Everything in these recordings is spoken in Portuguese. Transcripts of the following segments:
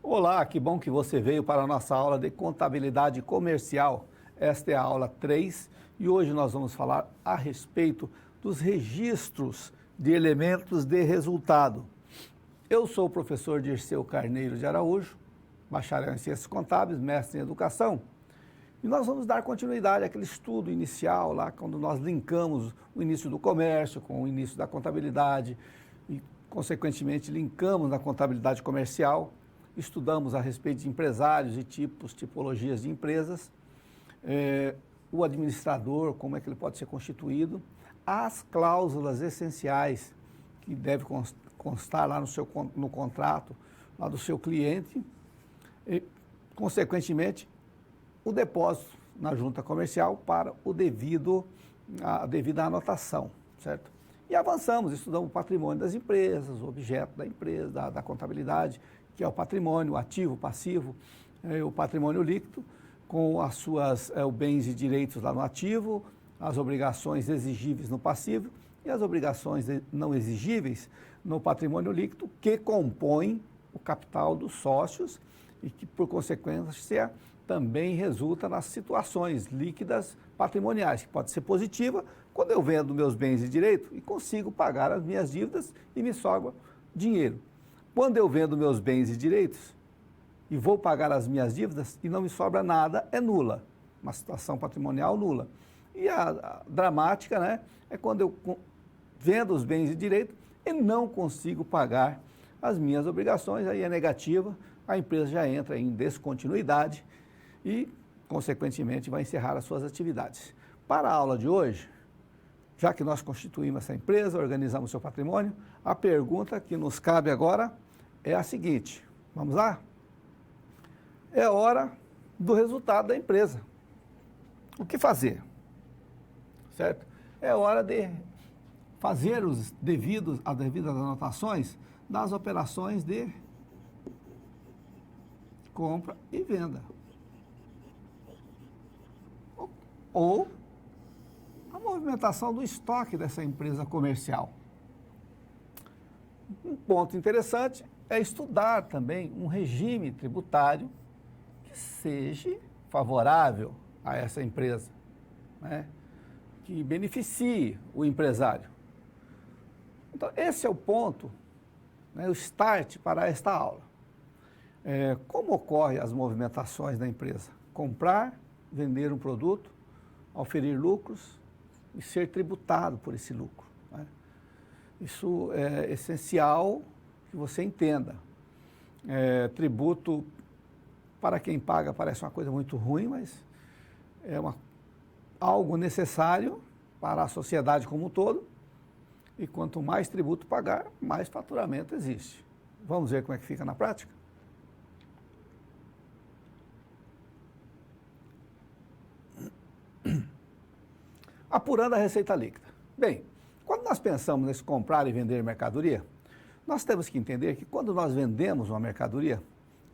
Olá, que bom que você veio para a nossa aula de contabilidade comercial. Esta é a aula 3 e hoje nós vamos falar a respeito dos registros de elementos de resultado. Eu sou o professor Dirceu Carneiro de Araújo, bacharel em Ciências Contábeis, mestre em Educação, e nós vamos dar continuidade àquele estudo inicial, lá quando nós linkamos o início do comércio com o início da contabilidade e, consequentemente, linkamos na contabilidade comercial. Estudamos a respeito de empresários e tipologias de empresas, o administrador, como é que ele pode ser constituído, as cláusulas essenciais que deve constar lá no contrato lá do seu cliente e, consequentemente, o depósito na junta comercial para a devida anotação, certo? E avançamos, estudamos o patrimônio das empresas, o objeto da empresa, da contabilidade, que é o patrimônio, o ativo, o passivo, o patrimônio líquido, com as suas bens e direitos lá no ativo, as obrigações exigíveis no passivo e as obrigações não exigíveis no patrimônio líquido, que compõem o capital dos sócios e que, por consequência, também resulta nas situações líquidas patrimoniais, que pode ser positiva quando eu vendo meus bens e direitos e consigo pagar as minhas dívidas e me sobra dinheiro. Quando eu vendo meus bens e direitos e vou pagar as minhas dívidas e não me sobra nada, é nula, uma situação patrimonial nula. E a dramática, né, é quando eu vendo os bens e direitos e não consigo pagar as minhas obrigações, aí é negativa, a empresa já entra em descontinuidade e, consequentemente, vai encerrar as suas atividades. Para a aula de hoje, já que nós constituímos essa empresa, organizamos seu patrimônio, a pergunta que nos cabe agora é a seguinte, vamos lá? É hora do resultado da empresa. O que fazer? Certo? É hora de fazer as devidas anotações das operações de compra e venda. Ou a movimentação do estoque dessa empresa comercial. Um ponto interessante é estudar também um regime tributário que seja favorável a essa empresa, né? Que beneficie o empresário. Então, esse é o ponto, né, o start para esta aula. Como ocorrem as movimentações da empresa? Comprar, vender um produto, oferir lucros e ser tributado por esse lucro, né? Isso é essencial que você entenda. Tributo, para quem paga, parece uma coisa muito ruim, mas é algo necessário para a sociedade como um todo. E quanto mais tributo pagar, mais faturamento existe. Vamos ver como é que fica na prática? Apurando a receita líquida. Bem, quando nós pensamos nesse comprar e vender mercadoria, nós temos que entender que quando nós vendemos uma mercadoria,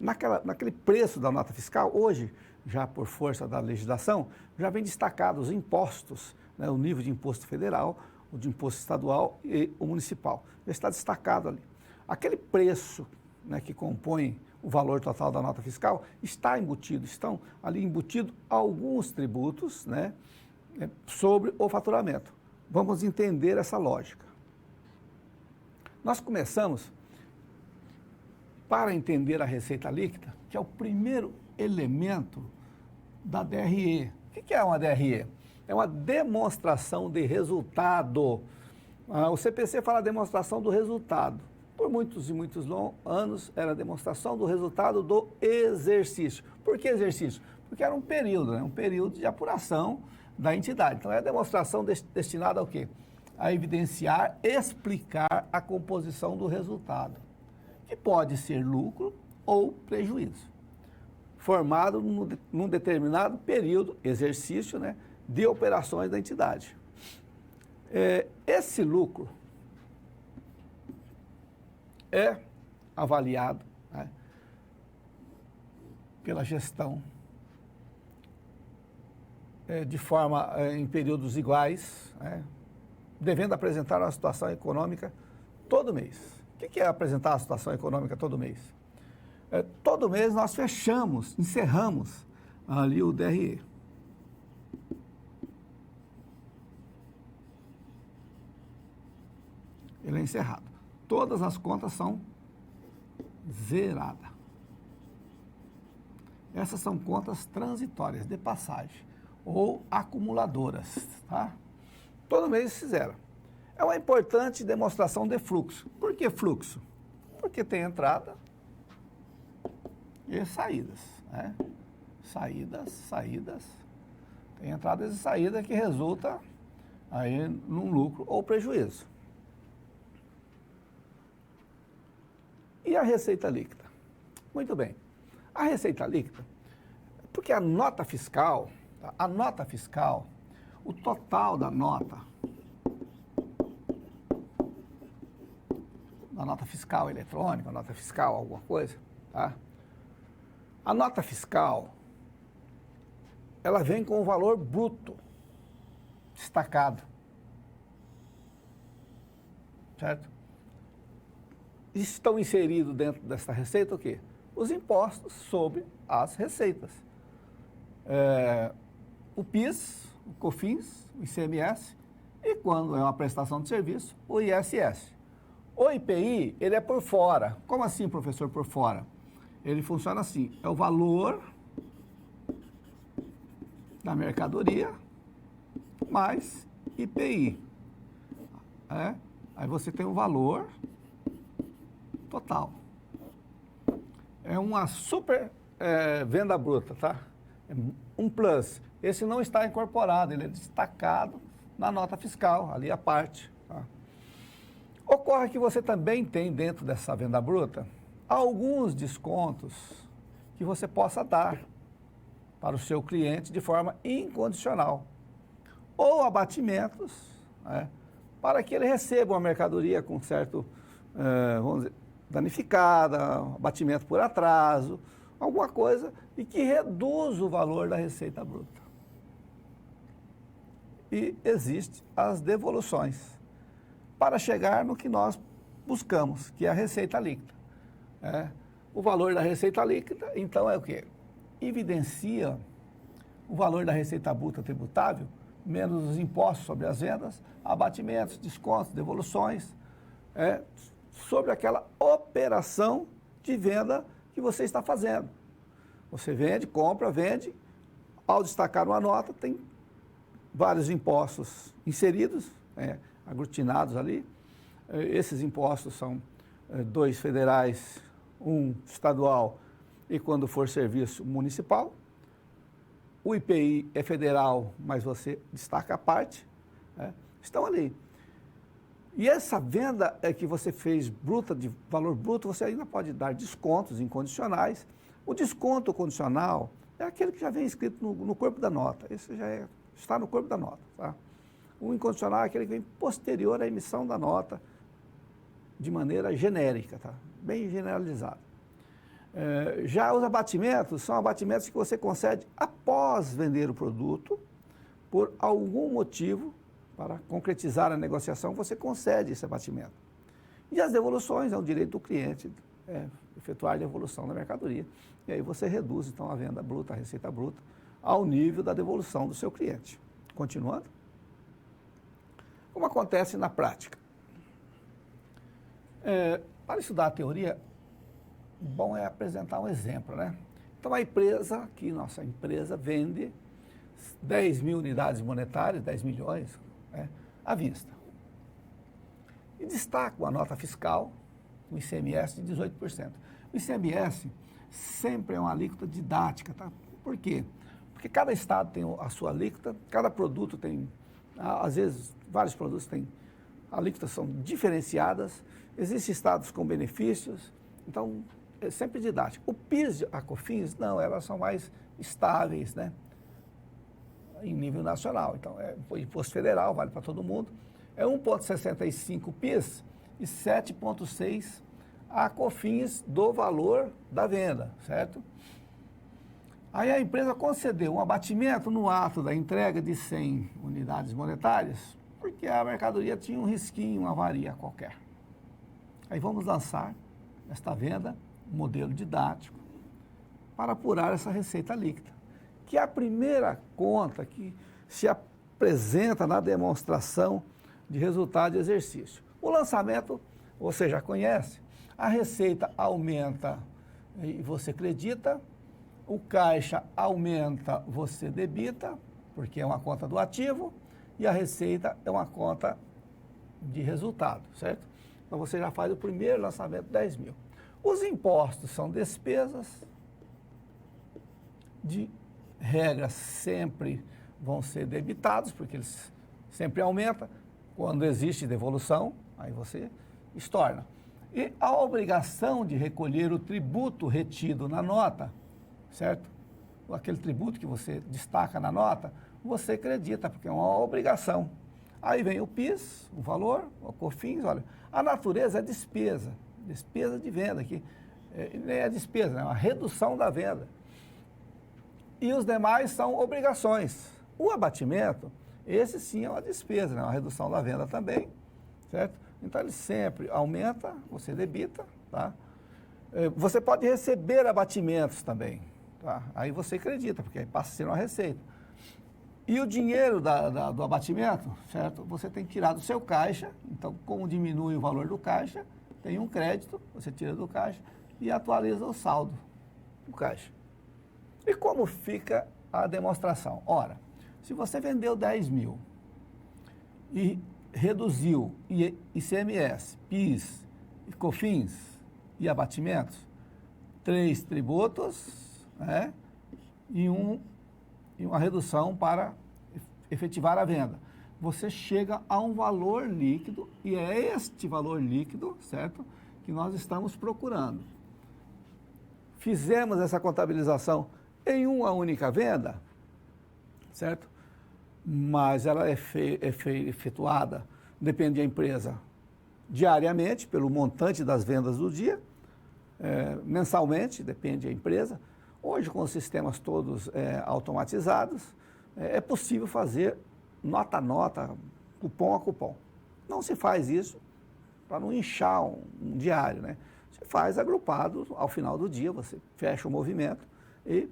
naquele preço da nota fiscal, hoje, já por força da legislação, já vem destacado os impostos, né, o nível de imposto federal, o de imposto estadual e o municipal. Já está destacado ali. Aquele preço, né, que compõe o valor total da nota fiscal, estão ali embutidos alguns tributos, né, sobre o faturamento. Vamos entender essa lógica. Nós começamos, para entender a receita líquida, que é o primeiro elemento da DRE. O que é uma DRE? É uma demonstração de resultado. O CPC fala demonstração do resultado. Por muitos e muitos anos era a demonstração do resultado do exercício. Por que exercício? Porque era um período, né? Um período de apuração da entidade. Então, é a demonstração destinada ao quê? A evidenciar, explicar a composição do resultado, que pode ser lucro ou prejuízo, formado num determinado período, exercício, né, de operações da entidade. Esse lucro é avaliado, né, pela gestão de forma em períodos iguais, né, devendo apresentar uma situação econômica todo mês. O que é apresentar a situação econômica todo mês? Todo mês nós encerramos ali o DRE. Ele é encerrado. Todas as contas são zeradas. Essas são contas transitórias, de passagem, ou acumuladoras, tá? Todo mês se zera. É uma importante demonstração de fluxo. Por que fluxo? Porque tem entrada e saídas, né? Saídas. Tem entradas e saídas que resulta aí num lucro ou prejuízo. E a receita líquida? Muito bem. A receita líquida, porque a nota fiscal, o total da nota fiscal eletrônica, a nota fiscal alguma coisa, tá? A nota fiscal, ela vem com o valor bruto destacado, certo? Estão inseridos dentro dessa receita o quê? Os impostos sobre as receitas. O PIS, o COFINS, o ICMS e, quando é uma prestação de serviço, o ISS. O IPI, ele é por fora. Como assim, professor, por fora? Ele funciona assim, é o valor da mercadoria mais IPI. Aí você tem o valor total. É uma super venda bruta, tá? É um plus. Esse não está incorporado, ele é destacado na nota fiscal, ali a parte. Tá? Ocorre que você também tem dentro dessa venda bruta alguns descontos que você possa dar para o seu cliente de forma incondicional. Ou abatimentos, né, para que ele receba uma mercadoria com certo, vamos dizer, danificada, abatimento por atraso, alguma coisa e que reduz o valor da receita bruta. E existem as devoluções para chegar no que nós buscamos, que é a receita líquida. O valor da receita líquida, então, é o quê? Evidencia o valor da receita bruta tributável, menos os impostos sobre as vendas, abatimentos, descontos, devoluções, sobre aquela operação de venda que você está fazendo. Você vende, compra, vende, ao destacar uma nota, tem vários impostos inseridos, aglutinados ali. Esses impostos são 2 federais, 1 estadual e, quando for serviço, municipal. O IPI é federal, mas você destaca a parte, estão ali. E essa venda que você fez bruta, de valor bruto, você ainda pode dar descontos incondicionais. O desconto condicional é aquele que já vem escrito no corpo da nota. Esse já está no corpo da nota. Tá? O incondicional é aquele que vem posterior à emissão da nota de maneira genérica, tá? Bem generalizado. Já os abatimentos são abatimentos que você concede após vender o produto, por algum motivo, para concretizar a negociação, você concede esse abatimento. E as devoluções é o direito do cliente efetuar a devolução da mercadoria. E aí você reduz, então, a venda bruta, a receita bruta, ao nível da devolução do seu cliente. Continuando. Como acontece na prática? Para estudar a teoria, bom é apresentar um exemplo, né? Então, a empresa, aqui, nossa empresa vende 10 mil unidades monetárias, 10 milhões, à vista. E destaca uma nota fiscal, o ICMS de 18%. O ICMS sempre é uma alíquota didática, tá? Por quê? Porque cada estado tem a sua alíquota, cada produto tem, às vezes, vários produtos têm alíquotas são diferenciadas, existem estados com benefícios, então é sempre didático. O PIS e a COFINS, não, elas são mais estáveis, né? Em nível nacional. Então, o imposto federal, vale para todo mundo. É 1,65 PIS e 7,6 a COFINS do valor da venda, certo? Aí a empresa concedeu um abatimento no ato da entrega de 100 unidades monetárias, porque a mercadoria tinha um risquinho, uma avaria qualquer. Aí vamos lançar esta venda modelo didático para apurar essa receita líquida, que é a primeira conta que se apresenta na demonstração de resultado de exercício. O lançamento, você já conhece, a receita aumenta e você acredita, o caixa aumenta, você debita, porque é uma conta do ativo, e a receita é uma conta de resultado, certo? Então você já faz o primeiro lançamento, 10 mil. Os impostos são despesas, de regra sempre vão ser debitados, porque eles sempre aumentam. Quando existe devolução, aí você estorna. E a obrigação de recolher o tributo retido na nota, certo? Aquele tributo que você destaca na nota, você acredita, porque é uma obrigação. Aí vem o PIS, o valor, o COFINS, olha, a natureza é despesa de venda aqui, nem é despesa, é uma redução da venda. E os demais são obrigações. O abatimento, esse sim é uma despesa, né? Uma redução da venda também, certo? Então ele sempre aumenta, você debita, tá? Você pode receber abatimentos também, tá? Aí você acredita, porque aí passa a ser uma receita. E o dinheiro do abatimento, certo? Você tem que tirar do seu caixa, então como diminui o valor do caixa, tem um crédito, você tira do caixa e atualiza o saldo do caixa. E como fica a demonstração? Ora, se você vendeu 10 mil e reduziu ICMS, PIS, COFINS e abatimentos, 3 tributos, né, e uma redução para efetivar a venda. Você chega a um valor líquido, e é este valor líquido, certo, que nós estamos procurando. Fizemos essa contabilização em uma única venda, certo? Mas ela é efetuada, depende da empresa, diariamente, pelo montante das vendas do dia, mensalmente, depende da empresa. Hoje, com os sistemas todos automatizados, é possível fazer nota a nota, cupom a cupom. Não se faz isso para não inchar um diário, né? Você faz agrupado, ao final do dia, você fecha o movimento e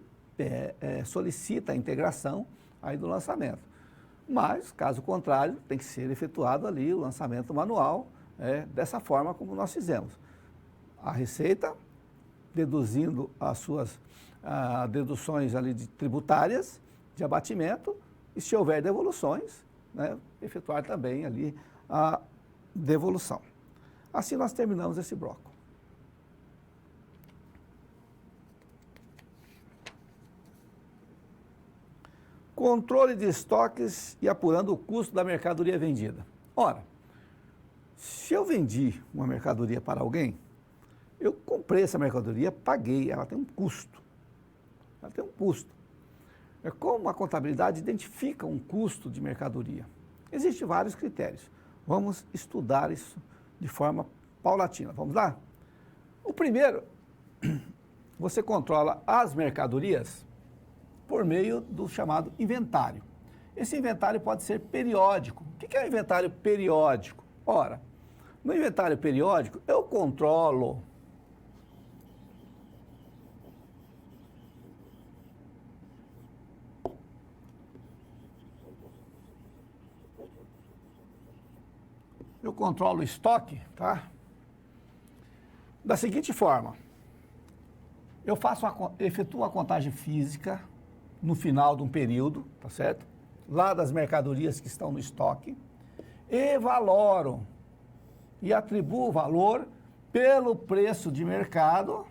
solicita a integração aí do lançamento. Mas, caso contrário, tem que ser efetuado ali o lançamento manual, dessa forma como nós fizemos. A receita, deduzindo as suas deduções ali tributárias, de abatimento, e se houver devoluções, né, efetuar também ali a devolução. Assim nós terminamos esse bloco. Controle de estoques e apurando o custo da mercadoria vendida. Ora, se eu vendi uma mercadoria para alguém, eu comprei essa mercadoria, paguei, ela tem um custo. Ela tem um custo. É como a contabilidade identifica um custo de mercadoria. Existem vários critérios. Vamos estudar isso de forma paulatina. Vamos lá? O primeiro, você controla as mercadorias por meio do chamado inventário. Esse inventário pode ser periódico. O que é um inventário periódico? Ora, no inventário periódico, eu controlo o estoque, tá? Da seguinte forma, efetuo a contagem física no final de um período, tá certo? Lá das mercadorias que estão no estoque, e valoro e atribuo valor pelo preço de mercado,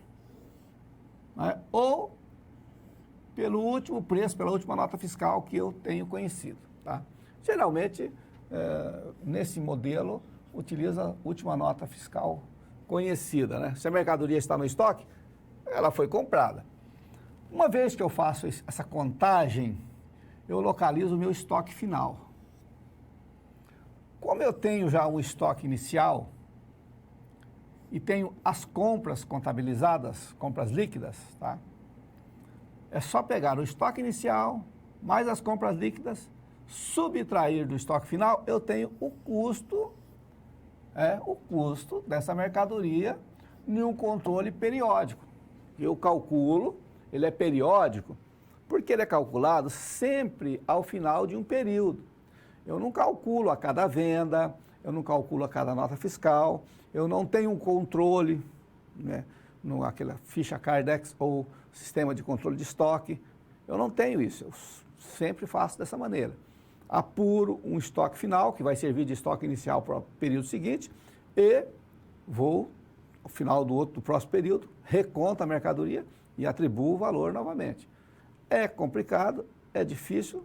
né, ou pelo último preço, pela última nota fiscal que eu tenho conhecido, tá? Geralmente, nesse modelo, utiliza a última nota fiscal conhecida, né? Se a mercadoria está no estoque, ela foi comprada. Uma vez que eu faço essa contagem, eu localizo o meu estoque final. Como eu tenho já um estoque inicial e tenho as compras contabilizadas, compras líquidas, tá? É só pegar o estoque inicial mais as compras líquidas, subtrair do estoque final, eu tenho o custo dessa mercadoria nenhum controle periódico. Eu calculo, ele é periódico, porque ele é calculado sempre ao final de um período. Eu não calculo a cada venda, eu não calculo a cada nota fiscal, eu não tenho um controle, né, aquela ficha Cardex ou sistema de controle de estoque. Eu não tenho isso, eu sempre faço dessa maneira. Apuro um estoque final, que vai servir de estoque inicial para o período seguinte, e vou, ao final do próximo período, reconto a mercadoria e atribuo o valor novamente. É complicado, é difícil,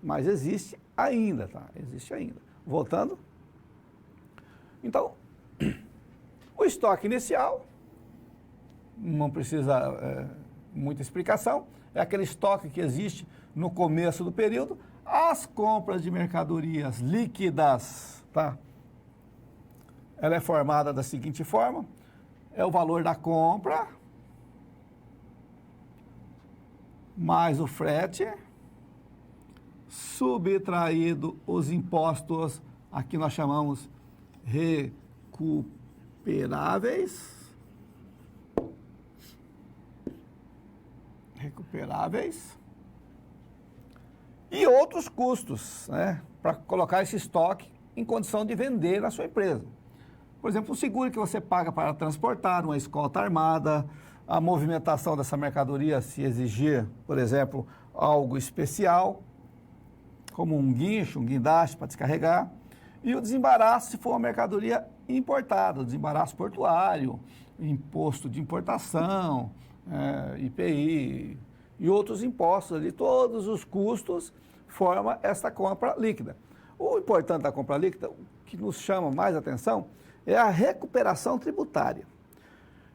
mas existe ainda, tá? Existe ainda. Voltando. Então, o estoque inicial, não precisa muita explicação, é aquele estoque que existe no começo do período. As compras de mercadorias líquidas, tá? Ela é formada da seguinte forma, é o valor da compra, mais o frete, subtraído os impostos, aqui nós chamamos recuperáveis, e outros custos, né, para colocar esse estoque em condição de vender na sua empresa. Por exemplo, o seguro que você paga para transportar uma escolta armada, a movimentação dessa mercadoria se exigir, por exemplo, algo especial, como um guincho, um guindaste para descarregar, e o desembaraço se for uma mercadoria importada, o desembaraço portuário, imposto de importação, IPI e outros impostos ali, todos os custos formam esta compra líquida. O importante da compra líquida, o que nos chama mais atenção, é a recuperação tributária.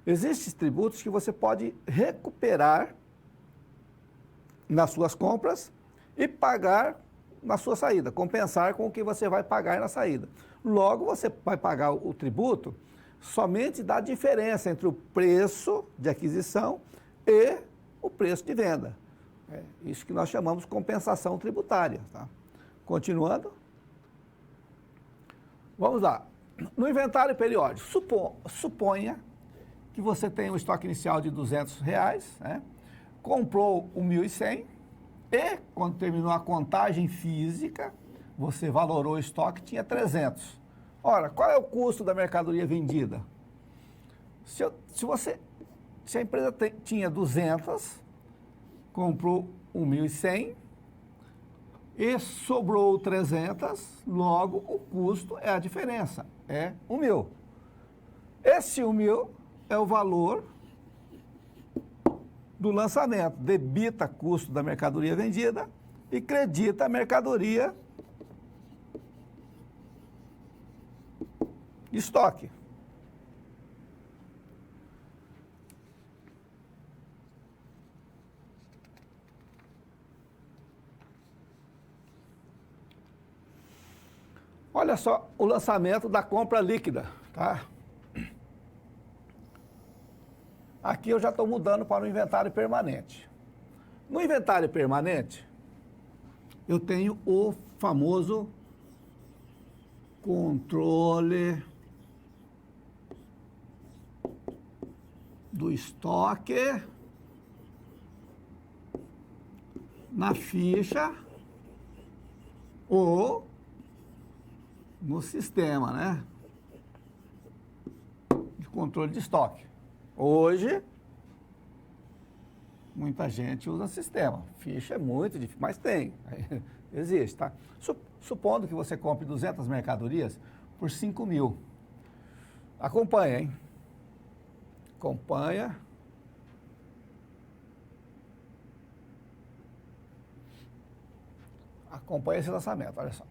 Existem tributos que você pode recuperar nas suas compras e pagar na sua saída, compensar com o que você vai pagar na saída. Logo, você vai pagar o tributo somente da diferença entre o preço de aquisição e o preço de venda. É isso que nós chamamos de compensação tributária. Tá? Continuando. Vamos lá. No inventário periódico, suponha que você tem um estoque inicial de R$200, né? Comprou o 1.100 e, quando terminou a contagem física, você valorou o estoque, tinha 300. Ora, qual é o custo da mercadoria vendida? Se a empresa tinha 200, comprou 1.100 e sobrou 300, logo o custo é a diferença, é 1.000. Esse 1.000 é o valor do lançamento, debita custo da mercadoria vendida e credita a mercadoria de estoque. Olha só o lançamento da compra líquida, tá? Aqui eu já estou mudando para o inventário permanente. No inventário permanente, eu tenho o famoso controle do estoque na ficha ou no sistema, né? De controle de estoque. Hoje, muita gente usa sistema. Ficha é muito difícil, mas tem. Existe, tá? Supondo que você compre 200 mercadorias por 5.000. Acompanha, hein? Acompanha. Acompanha esse lançamento, olha só.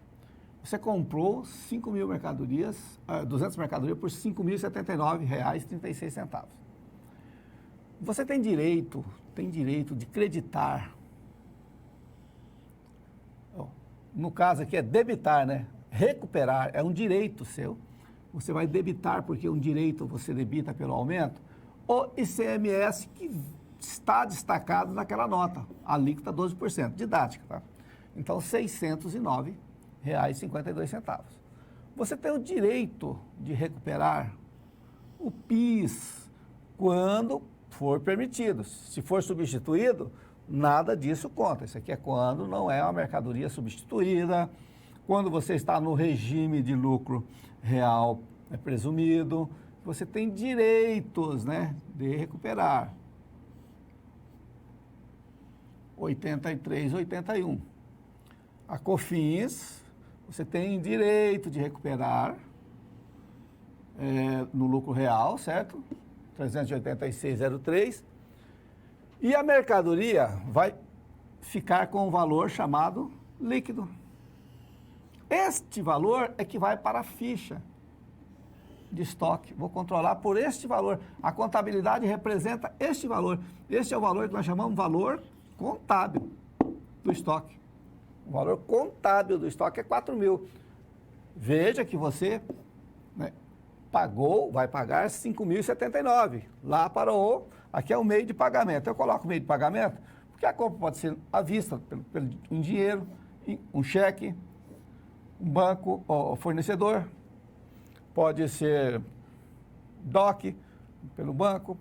Você comprou 5.000 mercadorias, 200 mercadorias por R$ 5.079,36. Você tem direito de creditar. No caso aqui é debitar, né? Recuperar é um direito seu. Você vai debitar porque é um direito, você debita pelo aumento. O ICMS que está destacado naquela nota, alíquota 12%, didática, tá? Então, R$ 609,52. Você tem o direito de recuperar o PIS, quando for permitido. Se for substituído, nada disso conta. Isso aqui é quando não é uma mercadoria substituída, quando você está no regime de lucro real presumido, você tem direitos, né, de recuperar. 83, 81. A COFINS, você tem direito de recuperar no lucro real, certo? 386,03. E a mercadoria vai ficar com um valor chamado líquido. Este valor é que vai para a ficha de estoque. Vou controlar por este valor. A contabilidade representa este valor. Este é o valor que nós chamamos de valor contábil do estoque. O valor contábil do estoque é 4.000. Veja que você, né, pagou, vai pagar 5.079. Lá para aqui é o meio de pagamento. Eu coloco o meio de pagamento porque a compra pode ser à vista, em dinheiro, um cheque, um banco ou fornecedor. Pode ser DOC, pelo banco.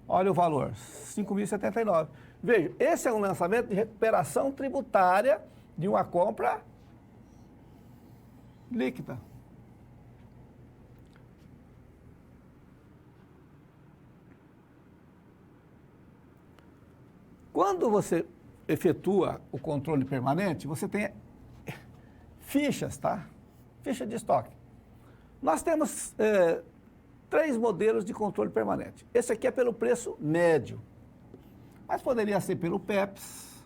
Olha o valor, 5.079. Veja, esse é um lançamento de recuperação tributária de uma compra líquida. Quando você efetua o controle permanente, você tem fichas, tá? Ficha de estoque. Nós temos 3 modelos de controle permanente. Esse aqui é pelo preço médio, mas poderia ser pelo PEPS,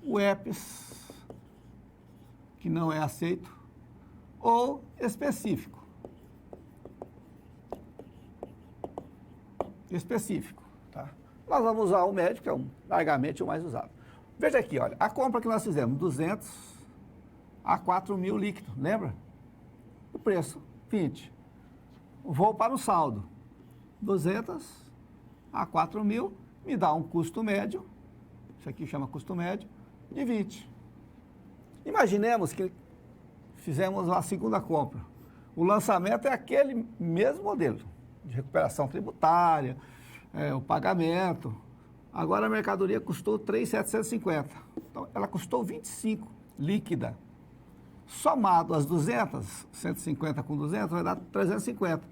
o EPS, que não é aceito, ou específico. Tá? Nós vamos usar o médio, que é largamente o mais usado. Veja aqui, olha, a compra que nós fizemos, 200 a 4.000 líquido, lembra? O preço, 20. Vou para o saldo, 200 a 4.000, me dá um custo médio, isso aqui chama custo médio, de 20. Imaginemos que fizemos a segunda compra. O lançamento é aquele mesmo modelo, de recuperação tributária, o pagamento. Agora a mercadoria custou 3.750. Então, ela custou 25, líquida. Somado as 200, 150 com 200, vai dar 350.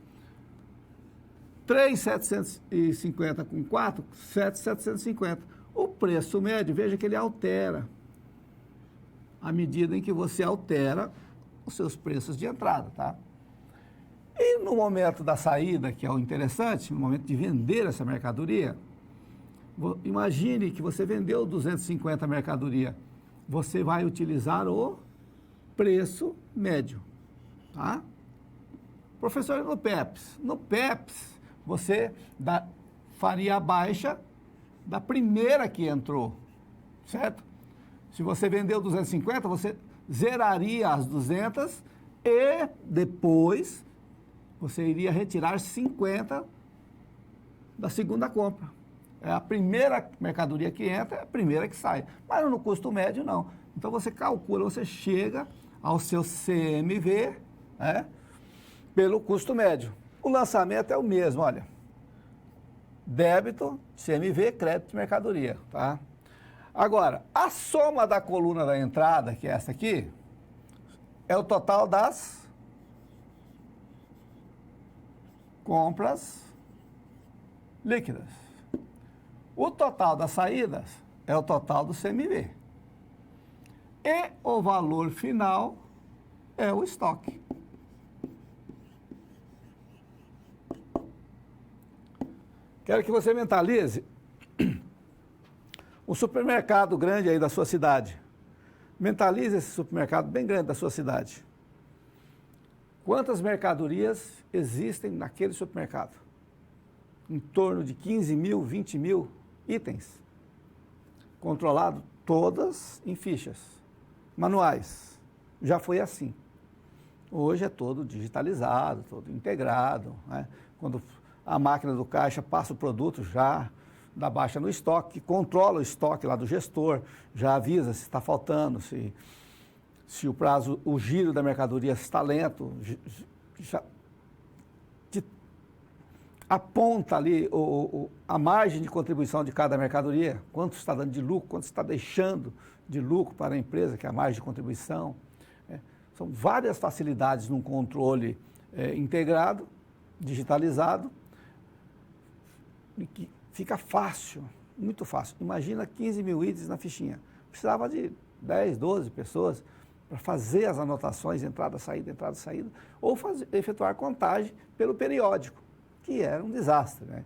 3.750 com 4, 7.750. O preço médio, veja que ele altera à medida em que você altera os seus preços de entrada, tá? E no momento da saída, que é o interessante, no momento de vender essa mercadoria, imagine que você vendeu 250 mercadoria, você vai utilizar o preço médio, tá? Professor, no PEPS? No PEPS, você faria a baixa da primeira que entrou, certo? Se você vendeu 250, você zeraria as 200 e depois você iria retirar 50 da segunda compra. É a primeira mercadoria que entra, é a primeira que sai. Mas no custo médio, não. Então, você calcula, você chega ao seu CMV, pelo custo médio. O lançamento é o mesmo, olha. Débito, CMV, crédito de mercadoria, tá? Agora, a soma da coluna da entrada, que é essa aqui, é o total das compras líquidas. O total das saídas é o total do CMV. E o valor final é o estoque. Quero que você mentalize um supermercado grande aí da sua cidade. Mentalize esse supermercado bem grande da sua cidade. Quantas mercadorias existem naquele supermercado? Em torno de 15.000, 20.000 itens. Controlado todas em fichas manuais. Já foi assim. Hoje é todo digitalizado, todo integrado, né? Quando a máquina do caixa passa o produto, já dá baixa no estoque, controla o estoque lá do gestor, já avisa se está faltando, se se o prazo, o giro da mercadoria está lento, já te aponta ali a margem de contribuição de cada mercadoria, quanto está dando de lucro, quanto está deixando de lucro para a empresa, que é a margem de contribuição. São várias facilidades num controle integrado, digitalizado, e que fica fácil, muito fácil. Imagina 15 mil itens na fichinha. Precisava de 10, 12 pessoas para fazer as anotações, entrada, saída, ou efetuar contagem pelo periódico, que era um desastre, né?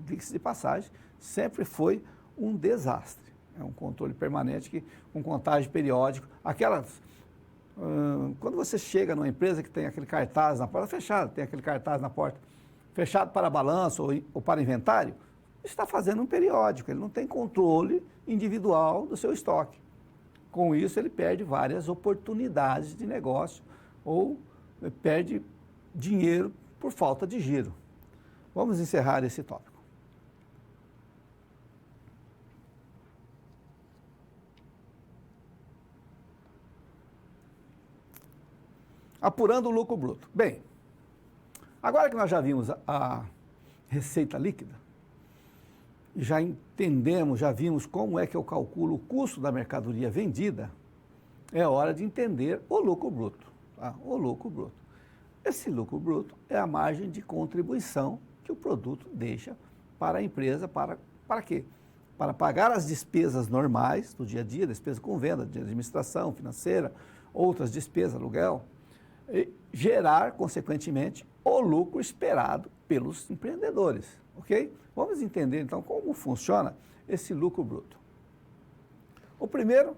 Diga-se de passagem, sempre foi um desastre. É um controle permanente, com contagem periódica. Quando você chega numa empresa que tem aquele cartaz na porta fechada, tem aquele cartaz na porta fechado para balanço ou para inventário, está fazendo um periódico, ele não tem controle individual do seu estoque. Com isso, ele perde várias oportunidades de negócio ou perde dinheiro por falta de giro. Vamos encerrar esse tópico. Apurando o lucro bruto. Bem, agora que nós já vimos a receita líquida, já entendemos, já vimos como é que eu calculo o custo da mercadoria vendida, é hora de entender o lucro bruto. Tá? O lucro bruto. Esse lucro bruto é a margem de contribuição que o produto deixa para a empresa, para quê? Para pagar as despesas normais do dia a dia, despesa com venda, de administração financeira, outras despesas, aluguel, e gerar, consequentemente, o lucro esperado pelos empreendedores, ok? Vamos entender, então, como funciona esse lucro bruto. O primeiro,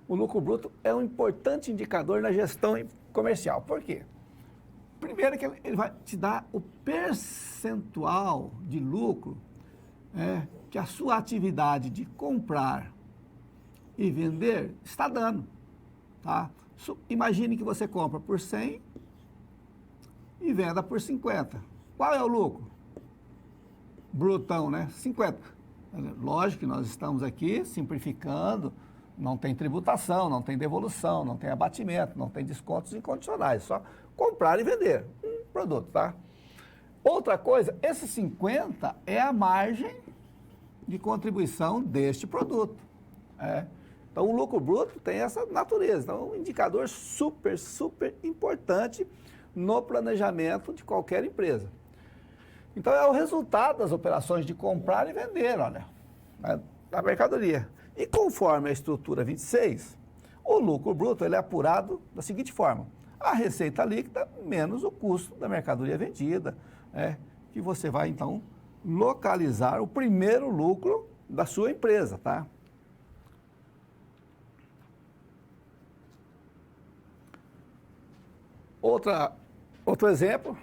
o lucro bruto é um importante indicador na gestão comercial. Por quê? Primeiro que ele vai te dar o percentual de lucro que a sua atividade de comprar e vender está dando, tá? Imagine que você compra por 100 e venda por 50. Qual é o lucro? Brutão, né? 50. Lógico que nós estamos aqui simplificando, não tem tributação, não tem devolução, não tem abatimento, não tem descontos incondicionais, só comprar e vender um produto, tá? Outra coisa, esse 50 é a margem de contribuição deste produto. Então, o lucro bruto tem essa natureza. Então, é um indicador super, super importante no planejamento de qualquer empresa. Então, é o resultado das operações de comprar e vender, olha, da mercadoria. E conforme a estrutura 26, o lucro bruto ele é apurado da seguinte forma: a receita líquida menos o custo da mercadoria vendida, que você vai, então, localizar o primeiro lucro da sua empresa, tá? Outro exemplo,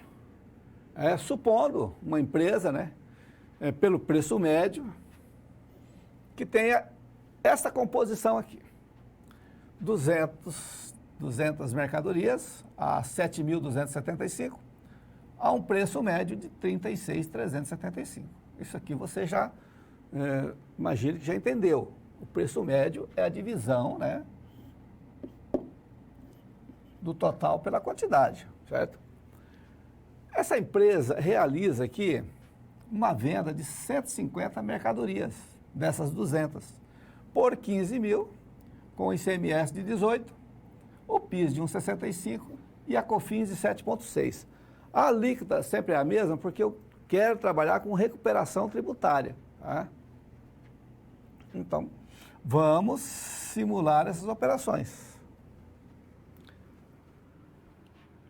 supondo uma empresa, pelo preço médio, que tenha essa composição aqui, 200 mercadorias a 7.275, a um preço médio de 36.375. Isso aqui você já, imagina que já entendeu. O preço médio é a divisão, do total pela quantidade, certo? Essa empresa realiza aqui uma venda de 150 mercadorias, dessas 200, por 15 mil, com ICMS de 18, o PIS de 1,65 e a COFINS de 7,6. A alíquota sempre é a mesma porque eu quero trabalhar com recuperação tributária. Tá? Então, vamos simular essas operações.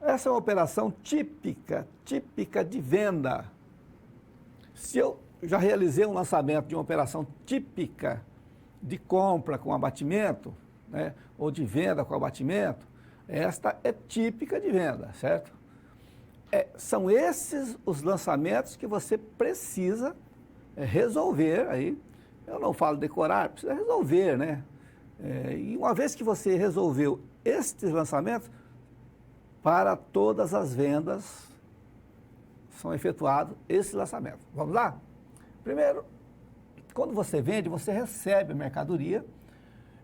Essa é uma operação típica de venda. Se eu já realizei um lançamento de uma operação típica de compra com abatimento, ou de venda com abatimento, esta é típica de venda, certo? São esses os lançamentos que você precisa resolver aí. Eu não falo decorar, precisa resolver, e uma vez que você resolveu estes lançamentos, para todas as vendas são efetuados esses lançamentos. Vamos lá? Primeiro, quando você vende, você recebe a mercadoria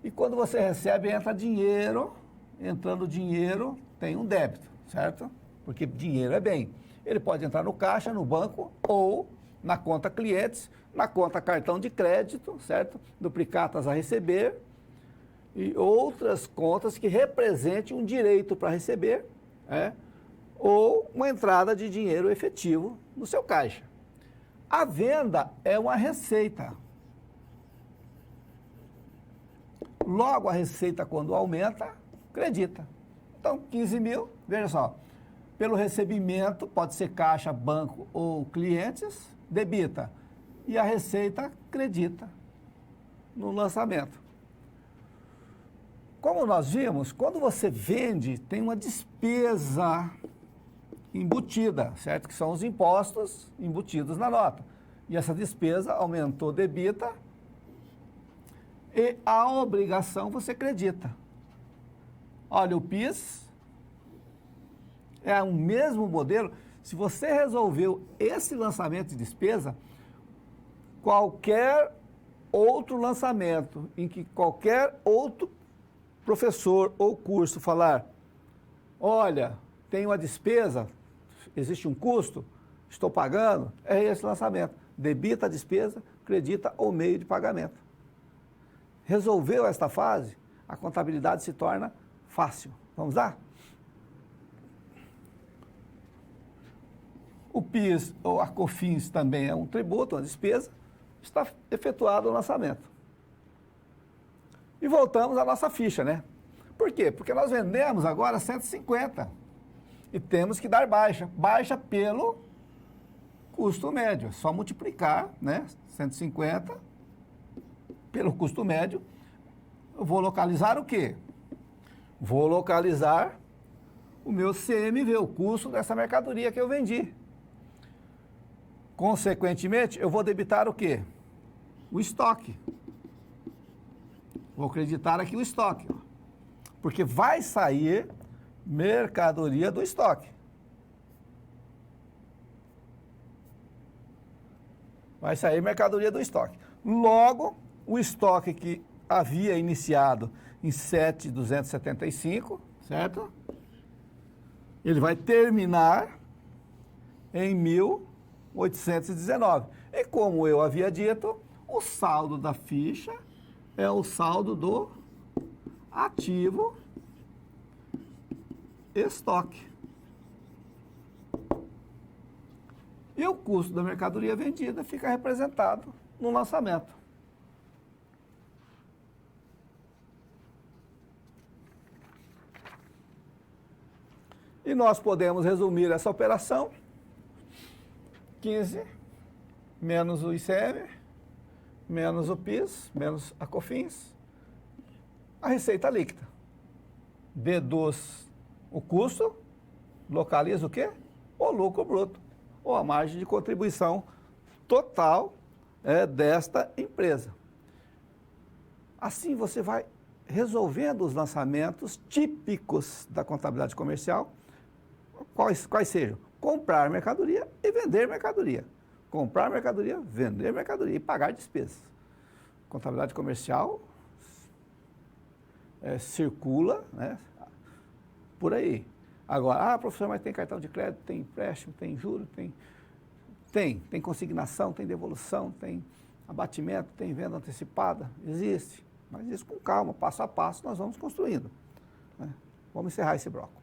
E quando você recebe, entra dinheiro, entrando dinheiro, tem um débito, certo? Porque dinheiro é bem. Ele pode entrar no caixa, no banco ou na conta clientes, na conta cartão de crédito, certo? Duplicatas a receber e outras contas que representem um direito para receber, ou uma entrada de dinheiro efetivo no seu caixa. A venda é uma receita. Logo, a receita, quando aumenta, acredita. Então, 15 mil, veja só, pelo recebimento, pode ser caixa, banco ou clientes, debita. E a receita acredita no lançamento. Como nós vimos, quando você vende, tem uma despesa embutida, certo? Que são os impostos embutidos na nota. E essa despesa aumentou, debita, e a obrigação você acredita. Olha, o PIS é o mesmo modelo. Se você resolveu esse lançamento de despesa, qualquer outro lançamento em que qualquer outro professor ou curso falar, olha, tem uma despesa, existe um custo, estou pagando, é esse lançamento. Debita a despesa, acredita o meio de pagamento. Resolveu esta fase, a contabilidade se torna fácil. Vamos lá? O PIS ou a COFINS também é um tributo, uma despesa, está efetuado o lançamento. E voltamos à nossa ficha, né? Por quê? Porque nós vendemos agora 150 e temos que dar baixa. Baixa pelo custo médio. É só multiplicar, né? 150 pelo custo médio. Eu vou localizar o quê? Vou localizar o meu CMV, o custo dessa mercadoria que eu vendi. Consequentemente, eu vou debitar o quê? O estoque. Vou acreditar aqui o estoque. Porque vai sair mercadoria do estoque. Vai sair mercadoria do estoque. Logo, o estoque que havia iniciado em 7.275, certo? Ele vai terminar em 1.819. E como eu havia dito, o saldo da ficha é o saldo do ativo estoque. E o custo da mercadoria vendida fica representado no lançamento. E nós podemos resumir essa operação: 15 menos o ICM, menos o PIS, menos a COFINS, a receita líquida. Deduz o custo, localiza o quê? O lucro bruto, ou a margem de contribuição total desta empresa. Assim você vai resolvendo os lançamentos típicos da contabilidade comercial, quais sejam? Comprar mercadoria e vender mercadoria. Comprar mercadoria, vender mercadoria e pagar despesas. Contabilidade comercial circula, né, por aí. Agora, professor, mas tem cartão de crédito, tem empréstimo, tem juros, tem consignação, tem devolução, tem abatimento, tem venda antecipada, existe. Mas isso com calma, passo a passo, nós vamos construindo, né? Vamos encerrar esse bloco.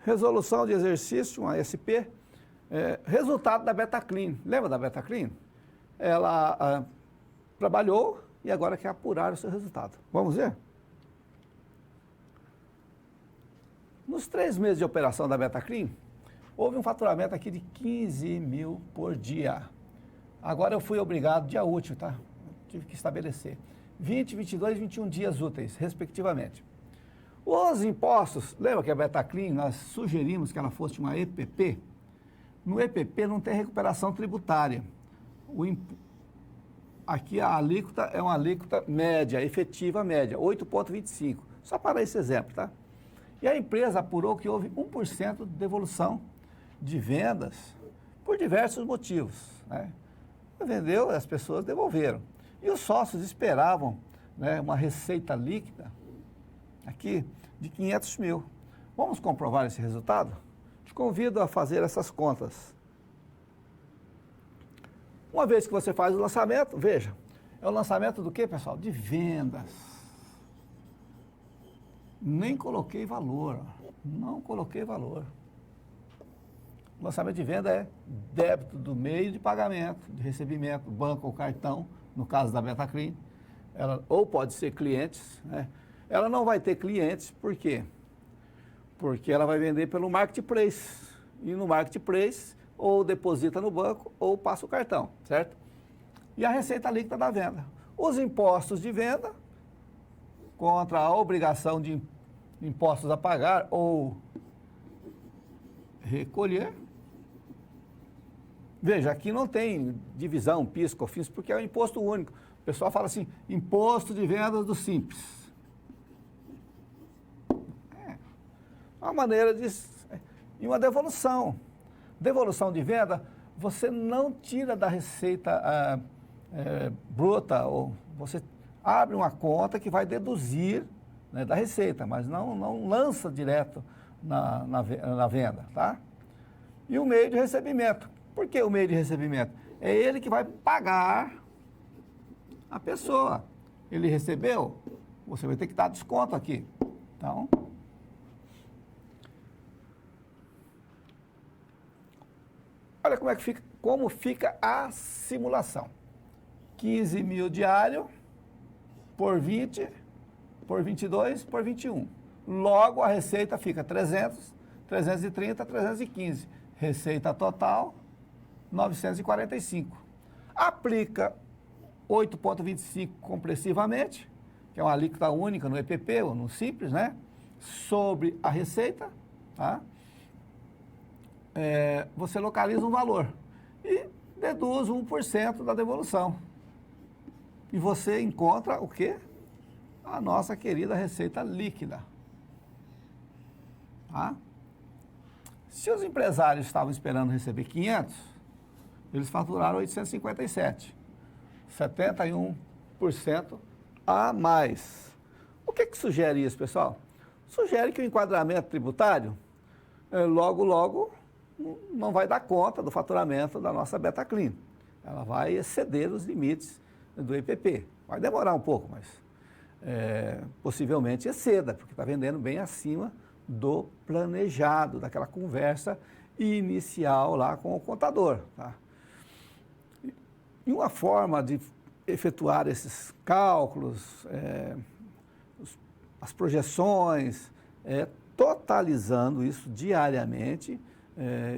Resolução de exercício, uma SP, resultado da Betaclean. Lembra da Betaclean? Ela trabalhou e agora quer apurar o seu resultado. Vamos ver? Nos 3 meses de operação da Betaclean, houve um faturamento aqui de 15 mil por dia. Agora eu fui obrigado, dia útil, tá? Tive que estabelecer. 20, 22 e 21 dias úteis, respectivamente. Os impostos, lembra que a Betaclean, nós sugerimos que ela fosse uma EPP? No EPP não tem recuperação tributária. Aqui a alíquota é uma alíquota média, efetiva média, 8,25. Só para esse exemplo, tá? E a empresa apurou que houve 1% de devolução de vendas por diversos motivos, né? vendeu, as pessoas devolveram. E os sócios esperavam, né, uma receita líquida aqui de 500 mil. Vamos comprovar esse resultado? Te convido a fazer essas contas. Uma vez que você faz o lançamento, veja, é o lançamento do quê, pessoal? De vendas. Nem coloquei valor, não coloquei valor. O lançamento de venda é débito do meio de pagamento, de recebimento, banco ou cartão, no caso da Betaclean. Ela, ou pode ser clientes, né? Ela não vai ter clientes, por quê? Porque ela vai vender pelo marketplace. E no marketplace, ou deposita no banco, ou passa o cartão, certo? E a receita líquida da venda. Os impostos de venda, contra a obrigação de impostos a pagar ou recolher. Veja, aqui não tem divisão, PIS, COFINS, porque é um imposto único. O pessoal fala assim, imposto de vendas do Simples. É uma maneira de... E uma devolução. Devolução de venda, você não tira da receita bruta, ou você abre uma conta que vai deduzir, né, da receita, mas não lança direto na venda, tá? E o meio de recebimento. Por que o meio de recebimento? É ele que vai pagar a pessoa. Ele recebeu, você vai ter que dar desconto aqui. Então, olha como fica a simulação. 15 mil diário por 20, por 22, por 21. Logo, a receita fica 300, 330, 315. Receita total, 945. Aplica 8,25 compressivamente, que é uma alíquota única no EPP ou no Simples, né? Sobre a receita, tá? Você localiza um valor e deduz 1% da devolução. E você encontra o quê? A nossa querida receita líquida. Tá? Se os empresários estavam esperando receber 500, eles faturaram 857. 71% a mais. O que sugere isso, pessoal? Sugere que o enquadramento tributário, logo, não vai dar conta do faturamento da nossa Betaclean. Ela vai exceder os limites do EPP. Vai demorar um pouco, mas possivelmente exceda, porque está vendendo bem acima do planejado, daquela conversa inicial lá com o contador. Tá? E uma forma de efetuar esses cálculos, as projeções, totalizando isso diariamente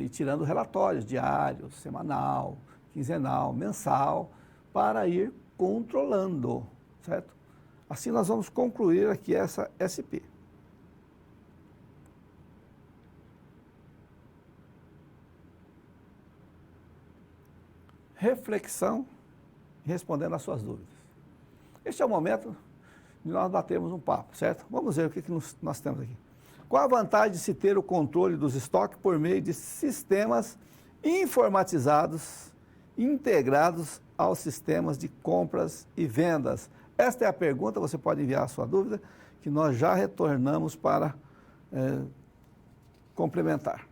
e tirando relatórios diários, semanal, quinzenal, mensal, para ir controlando, certo? Assim nós vamos concluir aqui essa SP. Reflexão e respondendo às suas dúvidas. Este é o momento de nós batermos um papo, certo? Vamos ver o que nós temos aqui. Qual a vantagem de se ter o controle dos estoques por meio de sistemas informatizados, integrados aos sistemas de compras e vendas? Esta é a pergunta, você pode enviar a sua dúvida, que nós já retornamos para complementar.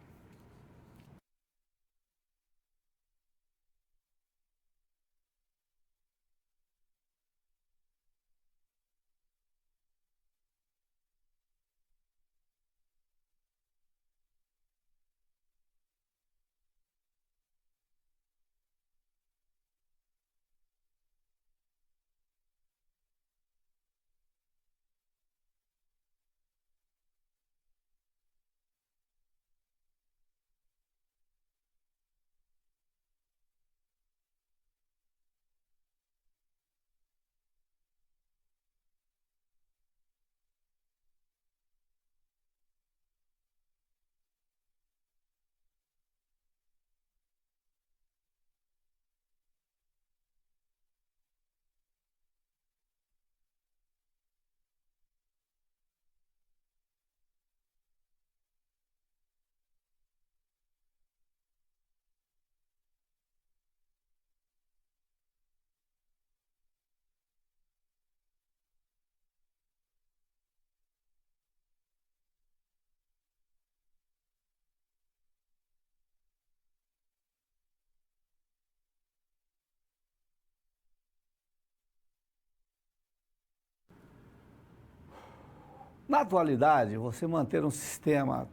Na atualidade, você manter um sistema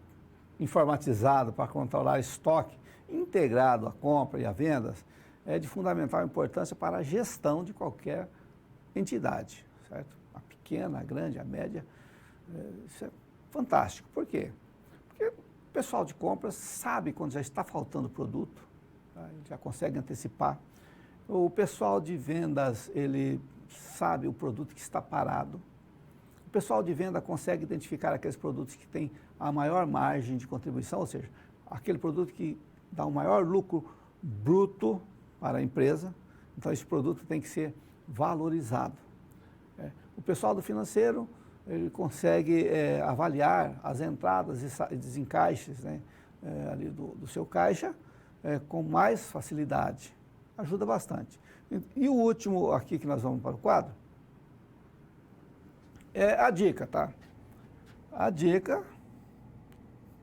informatizado para controlar estoque integrado à compra e à vendas é de fundamental importância para a gestão de qualquer entidade, certo? A pequena, a grande, a média, isso é fantástico. Por quê? Porque o pessoal de compras sabe quando já está faltando produto, tá? Ele já consegue antecipar. O pessoal de vendas, ele sabe o produto que está parado. O pessoal de venda consegue identificar aqueles produtos que têm a maior margem de contribuição, ou seja, aquele produto que dá o maior lucro bruto para a empresa. Então, esse produto tem que ser valorizado. O pessoal do financeiro, ele consegue avaliar as entradas e desencaixes, né, ali do seu caixa com mais facilidade. Ajuda bastante. E o último aqui que nós vamos para o quadro é a dica, tá? A dica,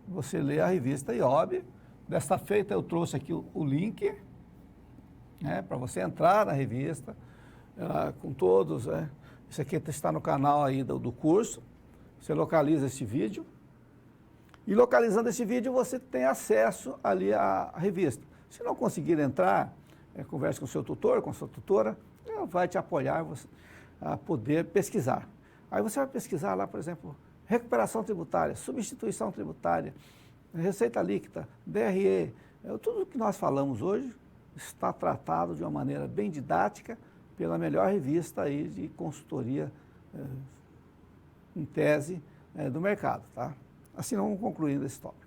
você lê a revista IOB. Desta feita eu trouxe aqui o link, né, para você entrar na revista, com todos, né? Isso aqui está no canal aí do curso. Você localiza esse vídeo. E localizando esse vídeo, você tem acesso ali à revista. Se não conseguir entrar, converse com o seu tutor, com a sua tutora, ela vai te apoiar a poder pesquisar. Aí você vai pesquisar lá, por exemplo, recuperação tributária, substituição tributária, receita líquida, DRE. Tudo que nós falamos hoje está tratado de uma maneira bem didática pela melhor revista aí de consultoria em tese do mercado, tá? Assim vamos concluindo esse tópico.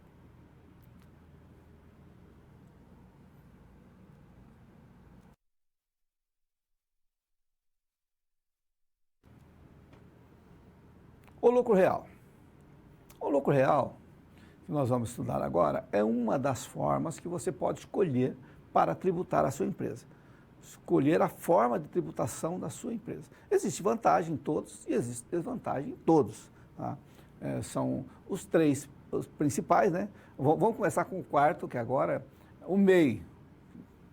O lucro real. O lucro real, que nós vamos estudar agora, é uma das formas que você pode escolher para tributar a sua empresa. Escolher a forma de tributação da sua empresa. Existe vantagem em todos e existe desvantagem em todos. Tá? São os três os principais, né? Vamos começar com o quarto, que agora é o MEI.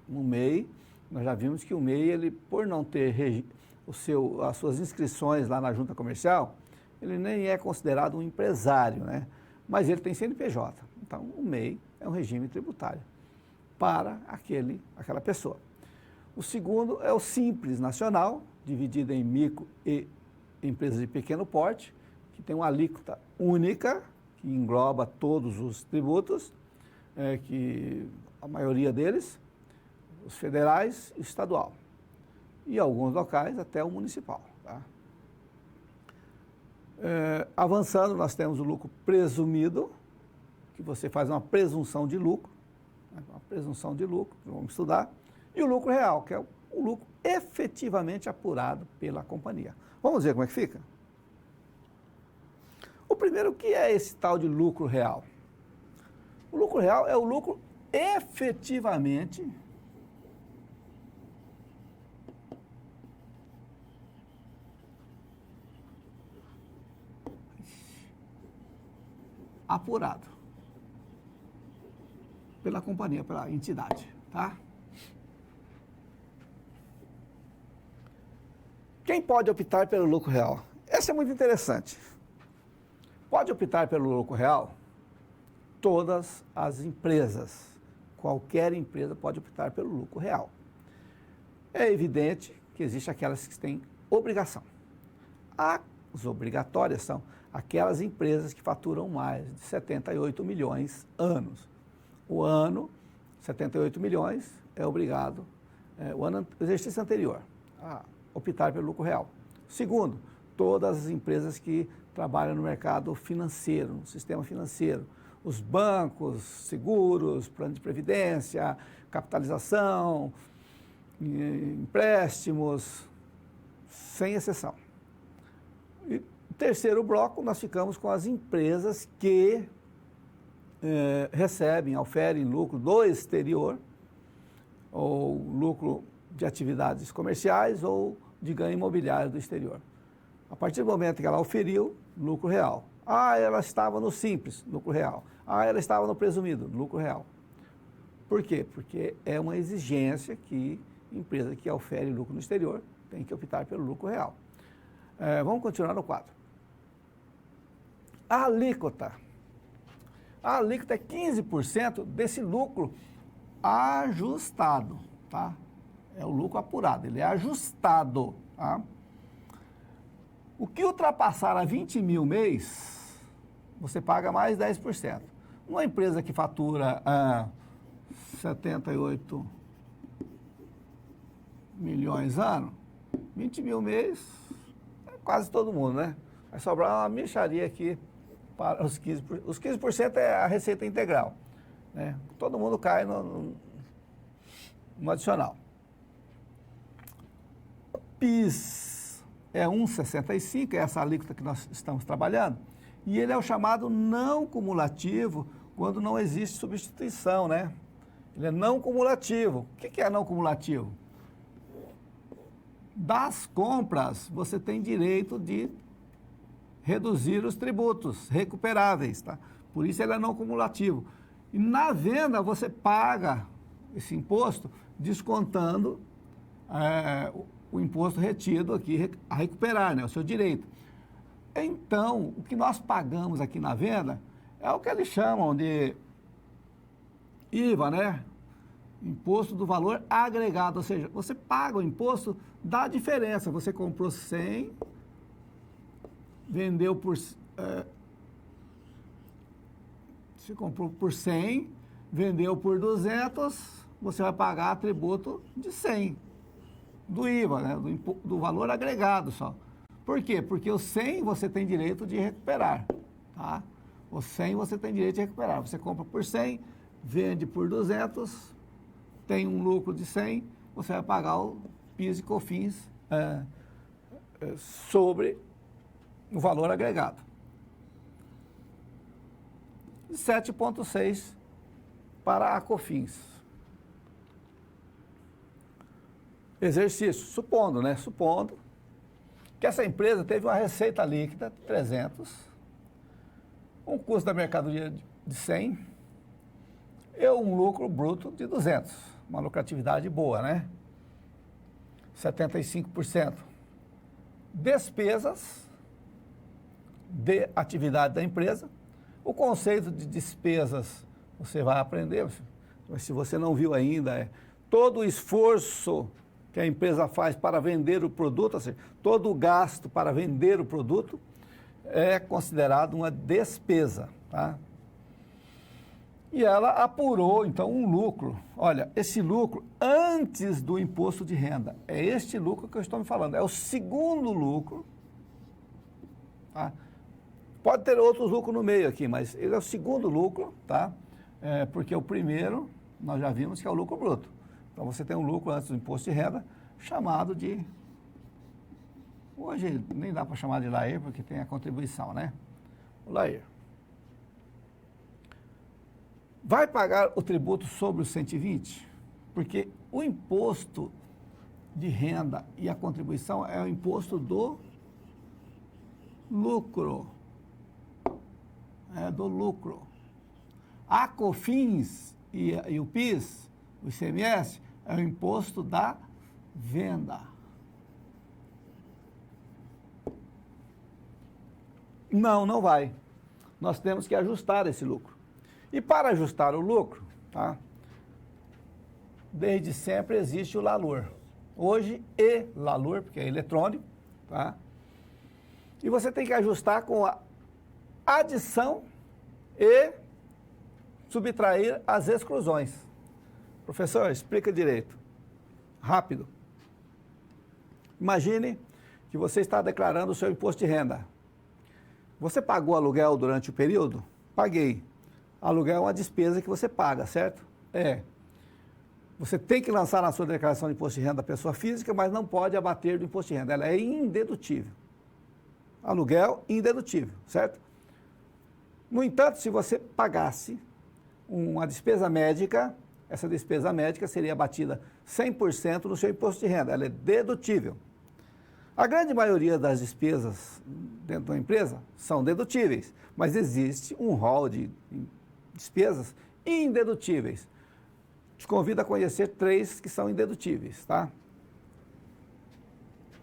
O MEI, nós já vimos que o MEI, ele, por não ter as suas inscrições lá na junta comercial, ele nem é considerado um empresário, né? Mas ele tem CNPJ. Então, o MEI é um regime tributário para aquela pessoa. O segundo é o Simples Nacional, dividido em micro e empresas de pequeno porte, que tem uma alíquota única, que engloba todos os tributos, que a maioria deles, os federais e estadual. E alguns locais até o municipal. Tá? Avançando, nós temos o lucro presumido, que você faz uma presunção de lucro, uma presunção de lucro, que vamos estudar, e o lucro real, que é o lucro efetivamente apurado pela companhia. Vamos ver como é que fica? O primeiro, o que é esse tal de lucro real? O lucro real é o lucro efetivamente apurado pela companhia, pela entidade, tá? Quem pode optar pelo lucro real? Essa é muito interessante. Pode optar pelo lucro real? Todas as empresas. Qualquer empresa pode optar pelo lucro real. É evidente que existem aquelas que têm obrigação. As obrigatórias são aquelas empresas que faturam mais de 78 milhões anos. O ano, 78 milhões, é obrigado, o exercício anterior, a optar pelo lucro real. Segundo, todas as empresas que trabalham no mercado financeiro, no sistema financeiro, os bancos, seguros, plano de previdência, capitalização, empréstimos, sem exceção. E terceiro bloco, nós ficamos com as empresas que recebem, oferem lucro do exterior, ou lucro de atividades comerciais ou de ganho imobiliário do exterior. A partir do momento que ela oferiu, lucro real. Ela estava no simples, lucro real. Ela estava no presumido, lucro real. Por quê? Porque é uma exigência que a empresa que ofere lucro no exterior tem que optar pelo lucro real. Vamos continuar no quadro. A alíquota. A alíquota é 15% desse lucro ajustado, tá? É o lucro apurado, ele é ajustado, tá? O que ultrapassar a 20 mil mês, você paga mais 10%. Uma empresa que fatura 78 milhões ano, 20 mil mês, é quase todo mundo, né? Vai sobrar uma mixaria aqui para os 15%. Os 15% é a receita integral, né? Todo mundo cai no adicional. PIS é 1,65, é essa alíquota que nós estamos trabalhando, e ele é o chamado não cumulativo quando não existe substituição, né? Ele é não cumulativo. O que é não cumulativo? Das compras, você tem direito de reduzir os tributos recuperáveis, tá? Por isso ele é não cumulativo. E na venda, você paga esse imposto descontando o imposto retido aqui a recuperar, né? O seu direito. Então, o que nós pagamos aqui na venda é o que eles chamam de IVA, né? Imposto do valor agregado, ou seja, você paga o imposto da diferença. Você comprou 100, vendeu por... você comprou por 100, vendeu por 200, você vai pagar tributo de 100, do IVA, né? Do valor agregado só. Por quê? Porque o 100 você tem direito de recuperar, tá? O 100 você tem direito de recuperar. Você compra por 100, vende por 200, tem um lucro de 100, você vai pagar o PIS e COFINS sobre o valor agregado. 7,6 para a COFINS. Exercício, supondo, né? Supondo que essa empresa teve uma receita líquida de 300, um custo da mercadoria de 100 e um lucro bruto de 200. Uma lucratividade boa, né? 75%. Despesas de atividade da empresa. O conceito de despesas você vai aprender, mas se você não viu ainda, todo o esforço que a empresa faz para vender o produto, ou seja, todo o gasto para vender o produto é considerado uma despesa, tá? E ela apurou, então, um lucro. Olha, esse lucro antes do imposto de renda. É este lucro que eu estou me falando. É o segundo lucro. Tá? Pode ter outros lucros no meio aqui, mas ele é o segundo lucro, tá? Porque o primeiro, nós já vimos que é o lucro bruto. Então, você tem um lucro antes do imposto de renda, chamado de... Hoje nem dá para chamar de LAER, porque tem a contribuição, né? O LAER. Vai pagar o tributo sobre os 120? Porque o imposto de renda e a contribuição é o imposto do lucro. É do lucro. A COFINS e o PIS, o ICMS, é o imposto da venda. Não vai. Nós temos que ajustar esse lucro. E para ajustar o lucro, tá? Desde sempre existe o LALUR. Hoje, e-LALUR, porque é eletrônico, tá? E você tem que ajustar com a adição e subtrair as exclusões. Professor, explica direito. Rápido. Imagine que você está declarando o seu imposto de renda. Você pagou aluguel durante o período? Paguei. Aluguel é uma despesa que você paga, certo? Você tem que lançar na sua declaração de imposto de renda da pessoa física, mas não pode abater do imposto de renda. Ela é indedutível. Aluguel indedutível, certo? No entanto, se você pagasse uma despesa médica, essa despesa médica seria abatida 100% no seu imposto de renda. Ela é dedutível. A grande maioria das despesas dentro da empresa são dedutíveis, mas existe um rol de despesas indedutíveis. Te convido a conhecer 3 que são indedutíveis, tá?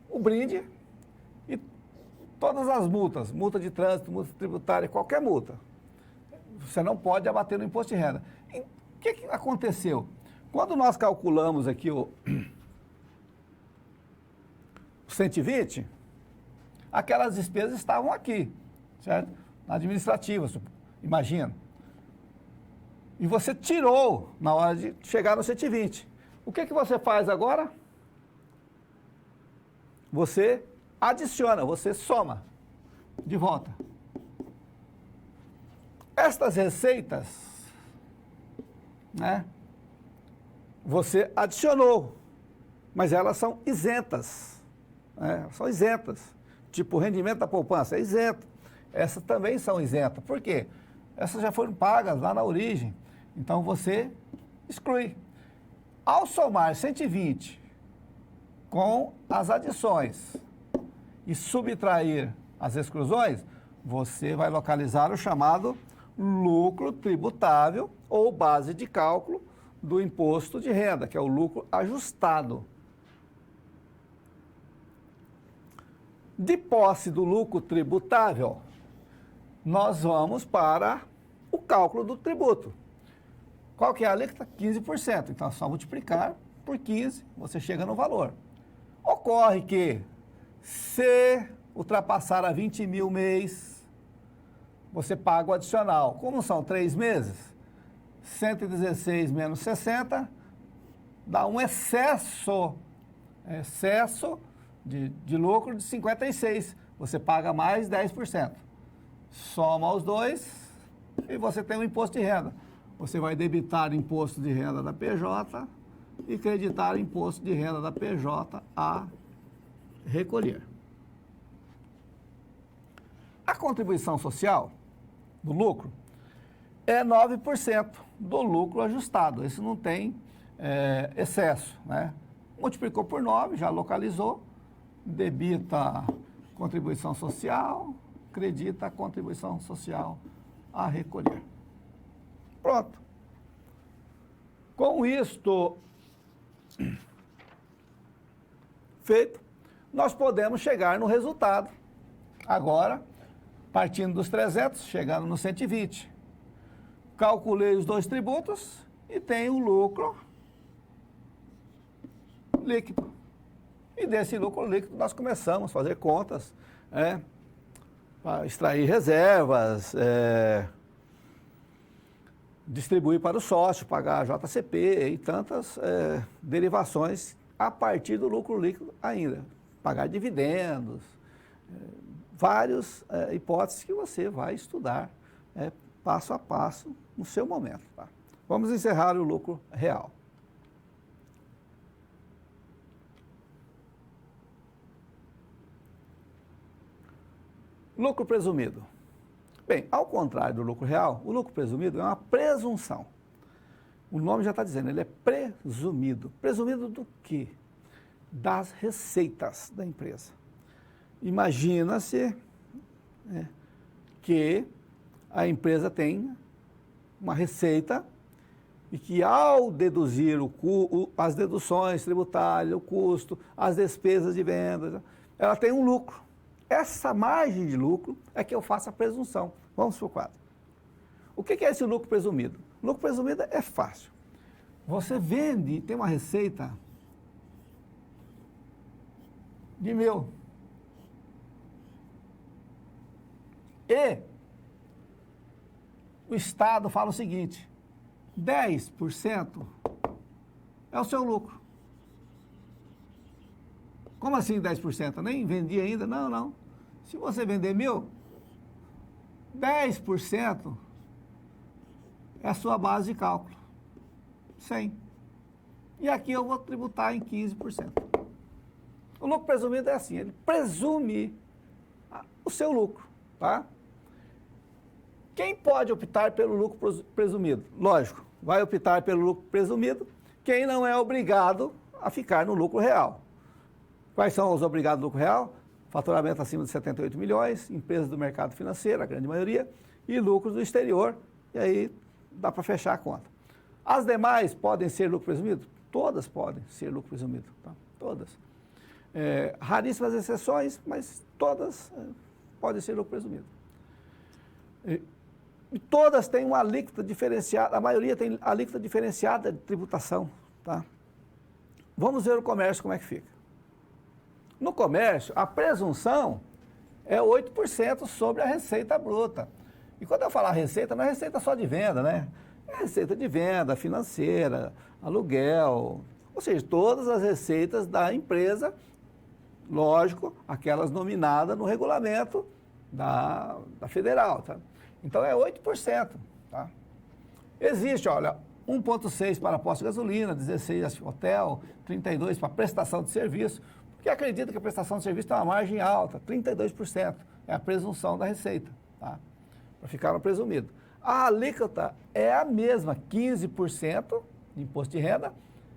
O brinde e todas as multas, multa de trânsito, multa tributária, qualquer multa, você não pode abater no imposto de renda. E o que aconteceu? Quando nós calculamos aqui o 120, aquelas despesas estavam aqui, certo? Administrativas, imagina. E você tirou na hora de chegar no 120. O que você faz agora? Você adiciona, você soma de volta. Estas receitas, né, você adicionou, mas elas são isentas. Né, são isentas. Tipo, o rendimento da poupança é isento. Essas também são isentas. Por quê? Essas já foram pagas lá na origem. Então, você exclui. Ao somar 120 com as adições e subtrair as exclusões, você vai localizar o chamado lucro tributável ou base de cálculo do imposto de renda, que é o lucro ajustado. De posse do lucro tributável, nós vamos para o cálculo do tributo. Qual que é a alíquota? 15%. Então, é só multiplicar por 15, você chega no valor. Ocorre que, se ultrapassar a 20 mil mês, você paga o adicional. Como são 3 meses, 116 menos 60, dá um excesso de lucro de 56. Você paga mais 10%. Soma os dois e você tem um imposto de renda. Você vai debitar imposto de renda da PJ e creditar imposto de renda da PJ a recolher. A contribuição social do lucro é 9% do lucro ajustado. Esse não tem excesso, né? Multiplicou por 9, já localizou, debita contribuição social, acredita a contribuição social a recolher. Pronto. Com isto feito, nós podemos chegar no resultado. Agora, partindo dos 300, chegando no 120. Calculei os dois tributos e tenho o lucro líquido. E desse lucro líquido nós começamos a fazer contas, para extrair reservas, distribuir para o sócio, pagar a JCP e tantas derivações a partir do lucro líquido ainda. Pagar dividendos, várias hipóteses que você vai estudar passo a passo no seu momento. Tá? Vamos encerrar o lucro real. Lucro presumido. Bem, ao contrário do lucro real, o lucro presumido é uma presunção. O nome já está dizendo, ele é presumido. Presumido do quê? Das receitas da empresa. Imagina-se que a empresa tem uma receita e que ao deduzir as deduções tributárias, o custo, as despesas de venda, ela tem um lucro. Essa margem de lucro é que eu faço a presunção. Vamos para o quadro. O que é esse lucro presumido? O lucro presumido é fácil. Você vende, tem uma receita de 1.000. E o Estado fala o seguinte, 10% é o seu lucro. Como assim 10%? Eu nem vendi ainda? Não. Se você vender 1.000, 10% é a sua base de cálculo. 100. E aqui eu vou tributar em 15%. O lucro presumido é assim, ele presume o seu lucro, tá? Quem pode optar pelo lucro presumido? Lógico, vai optar pelo lucro presumido quem não é obrigado a ficar no lucro real. Quais são os obrigados no lucro real? Faturamento acima de 78 milhões, empresas do mercado financeiro, a grande maioria, e lucros do exterior, e aí dá para fechar a conta. As demais podem ser lucro presumido? Todas podem ser lucro presumido, tá? Todas. Raríssimas exceções, mas todas pode ser lucro presumido. E todas têm uma alíquota diferenciada, a maioria tem alíquota diferenciada de tributação, tá? Vamos ver o comércio como é que fica. No comércio, a presunção é 8% sobre a receita bruta. E quando eu falar receita, não é receita só de venda, né? É receita de venda, financeira, aluguel, ou seja, todas as receitas da empresa, lógico, aquelas nominadas no regulamento da federal, tá? Então é 8%, tá? Existe, olha, 1,6 para posto de gasolina, 16 para hotel, 32 para prestação de serviço, porque acredita que a prestação de serviço tem uma margem alta, 32%, é a presunção da receita, tá? Para ficar no presumido. A alíquota é a mesma, 15% de imposto de renda,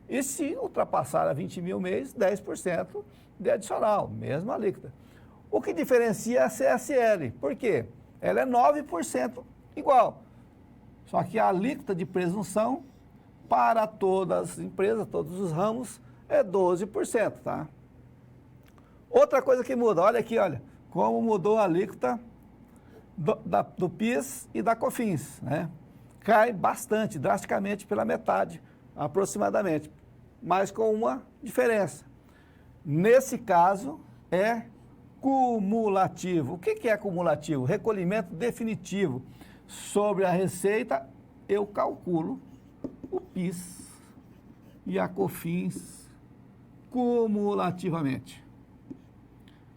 e se ultrapassar a 20 mil mês, 10% de adicional, mesma alíquota. O que diferencia é a CSL, por quê? Ela é 9% igual, só que a alíquota de presunção para todas as empresas, todos os ramos, é 12%, tá? Outra coisa que muda, olha aqui, olha, como mudou a alíquota do PIS e da COFINS, né? Cai bastante, drasticamente pela metade, aproximadamente, mas com uma diferença. Nesse caso, é cumulativo. O que é cumulativo? Recolhimento definitivo. Sobre a receita, eu calculo o PIS e a COFINS cumulativamente.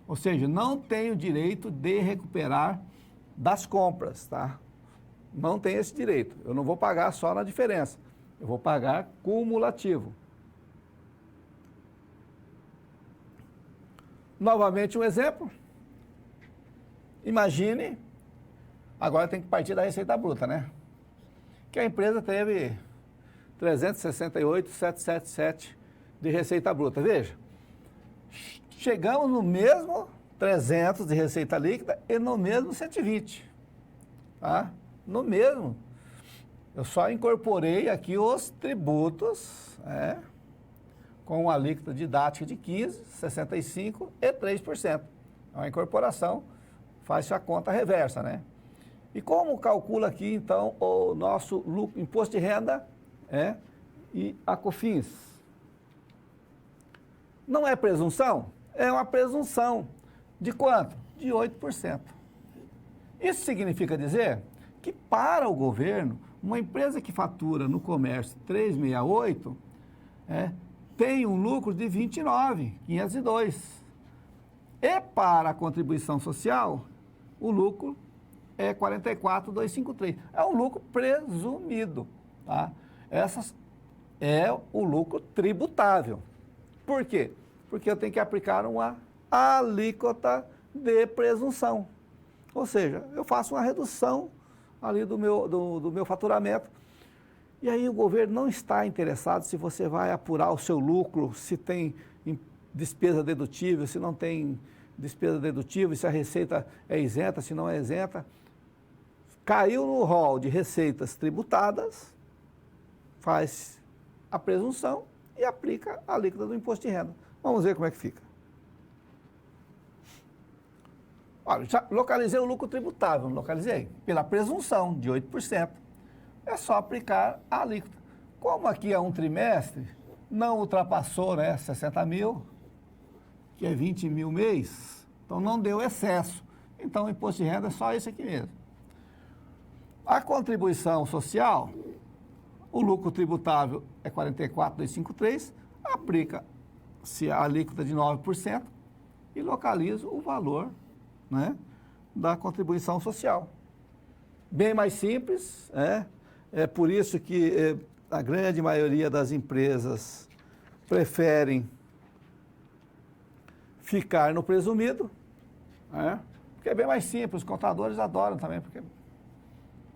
Ou seja, não tenho direito de recuperar das compras, tá? Não tem esse direito. Eu não vou pagar só na diferença. Eu vou pagar cumulativo. Novamente um exemplo. Imagine, agora tem que partir da receita bruta, né? Que a empresa teve 368,777 de receita bruta. Veja, chegamos no mesmo 300 de receita líquida e no mesmo 120, tá? No mesmo. Eu só incorporei aqui os tributos, com uma alíquota didática de 15%, 65% e 3%. É uma incorporação, faz a conta reversa, né? E como calcula aqui, então, o nosso lucro, imposto de renda e a COFINS? Não é presunção? É uma presunção. De quanto? De 8%. Isso significa dizer que para o governo, uma empresa que fatura no comércio 368 tem um lucro de 29.502. E para a contribuição social, o lucro é 44.253. É um lucro presumido, tá? Essas é o lucro tributável. Por quê? Porque eu tenho que aplicar uma alíquota de presunção. Ou seja, eu faço uma redução ali do meu faturamento. E aí o governo não está interessado se você vai apurar o seu lucro, se tem despesa dedutível, se não tem despesa dedutível, se a receita é isenta, se não é isenta. Caiu no rol de receitas tributadas, faz a presunção e aplica a alíquota do imposto de renda. Vamos ver como é que fica. Olha, já localizei o lucro tributável, localizei pela presunção de 8%. É só aplicar a alíquota. Como aqui é um trimestre, não ultrapassou, 60 mil, que é 20 mil mês, então não deu excesso. Então o imposto de renda é só esse aqui mesmo. A contribuição social, o lucro tributável é 44.253, aplica-se a alíquota de 9% e localizo o valor, da contribuição social. Bem mais simples, é por isso que a grande maioria das empresas preferem ficar no presumido, porque é bem mais simples, os contadores adoram também, porque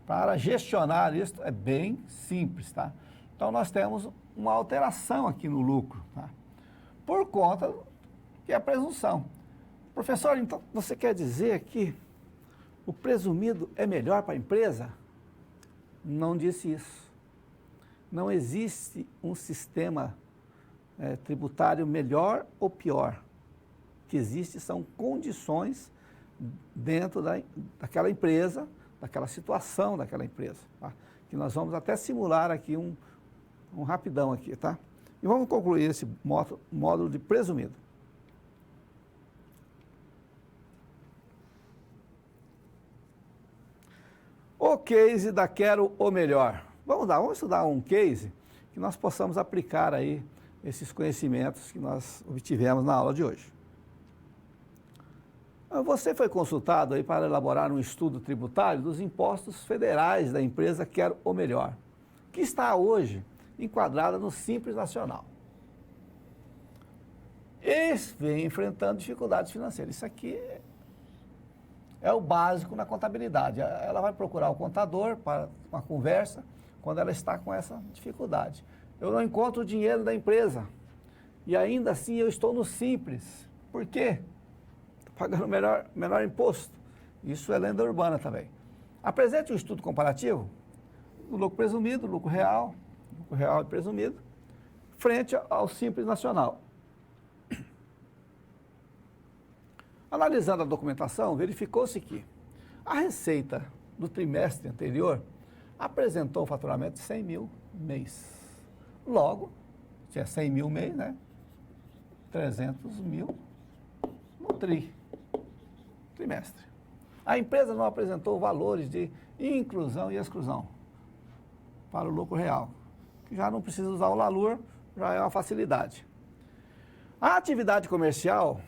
para gestionar isso é bem simples, tá? Então nós temos uma alteração aqui no lucro, tá? Por conta que é a presunção. Professor, então você quer dizer que o presumido é melhor para a empresa? Não disse isso. Não existe um sistema tributário melhor ou pior. O que existe são condições dentro daquela empresa, daquela situação daquela empresa, tá? Que nós vamos até simular aqui um rapidão aqui, tá? E vamos concluir esse módulo de presumido. O case da Quero o Melhor. Vamos estudar um case que nós possamos aplicar aí esses conhecimentos que nós obtivemos na aula de hoje. Você foi consultado aí para elaborar um estudo tributário dos impostos federais da empresa Quero o Melhor, que está hoje enquadrada no Simples Nacional. E vem enfrentando dificuldades financeiras. Isso aqui é o básico na contabilidade. Ela vai procurar o contador para uma conversa quando ela está com essa dificuldade. Eu não encontro o dinheiro da empresa e ainda assim eu estou no Simples. Por quê? Pagando menor imposto. Isso é lenda urbana também. Apresente um estudo comparativo do lucro presumido, lucro real e presumido, frente ao Simples Nacional. Analisando a documentação, verificou-se que a receita do trimestre anterior apresentou um faturamento de 100 mil mês. Logo, tinha 100 mil mês, né? 300 mil no trimestre. A empresa não apresentou valores de inclusão e exclusão para o lucro real, que já não precisa usar o LALUR, já é uma facilidade. A atividade comercial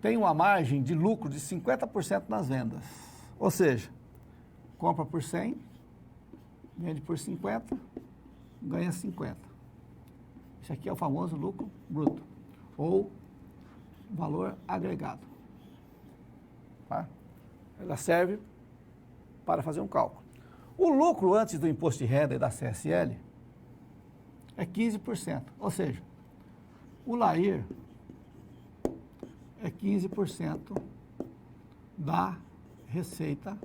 tem uma margem de lucro de 50% nas vendas. Ou seja, compra por 100, vende por 50, ganha 50. Isso aqui é o famoso lucro bruto, ou valor agregado. Tá? Ela serve para fazer um cálculo. O lucro antes do imposto de renda e da CSL é 15%. Ou seja, o LAIR é 15% da receita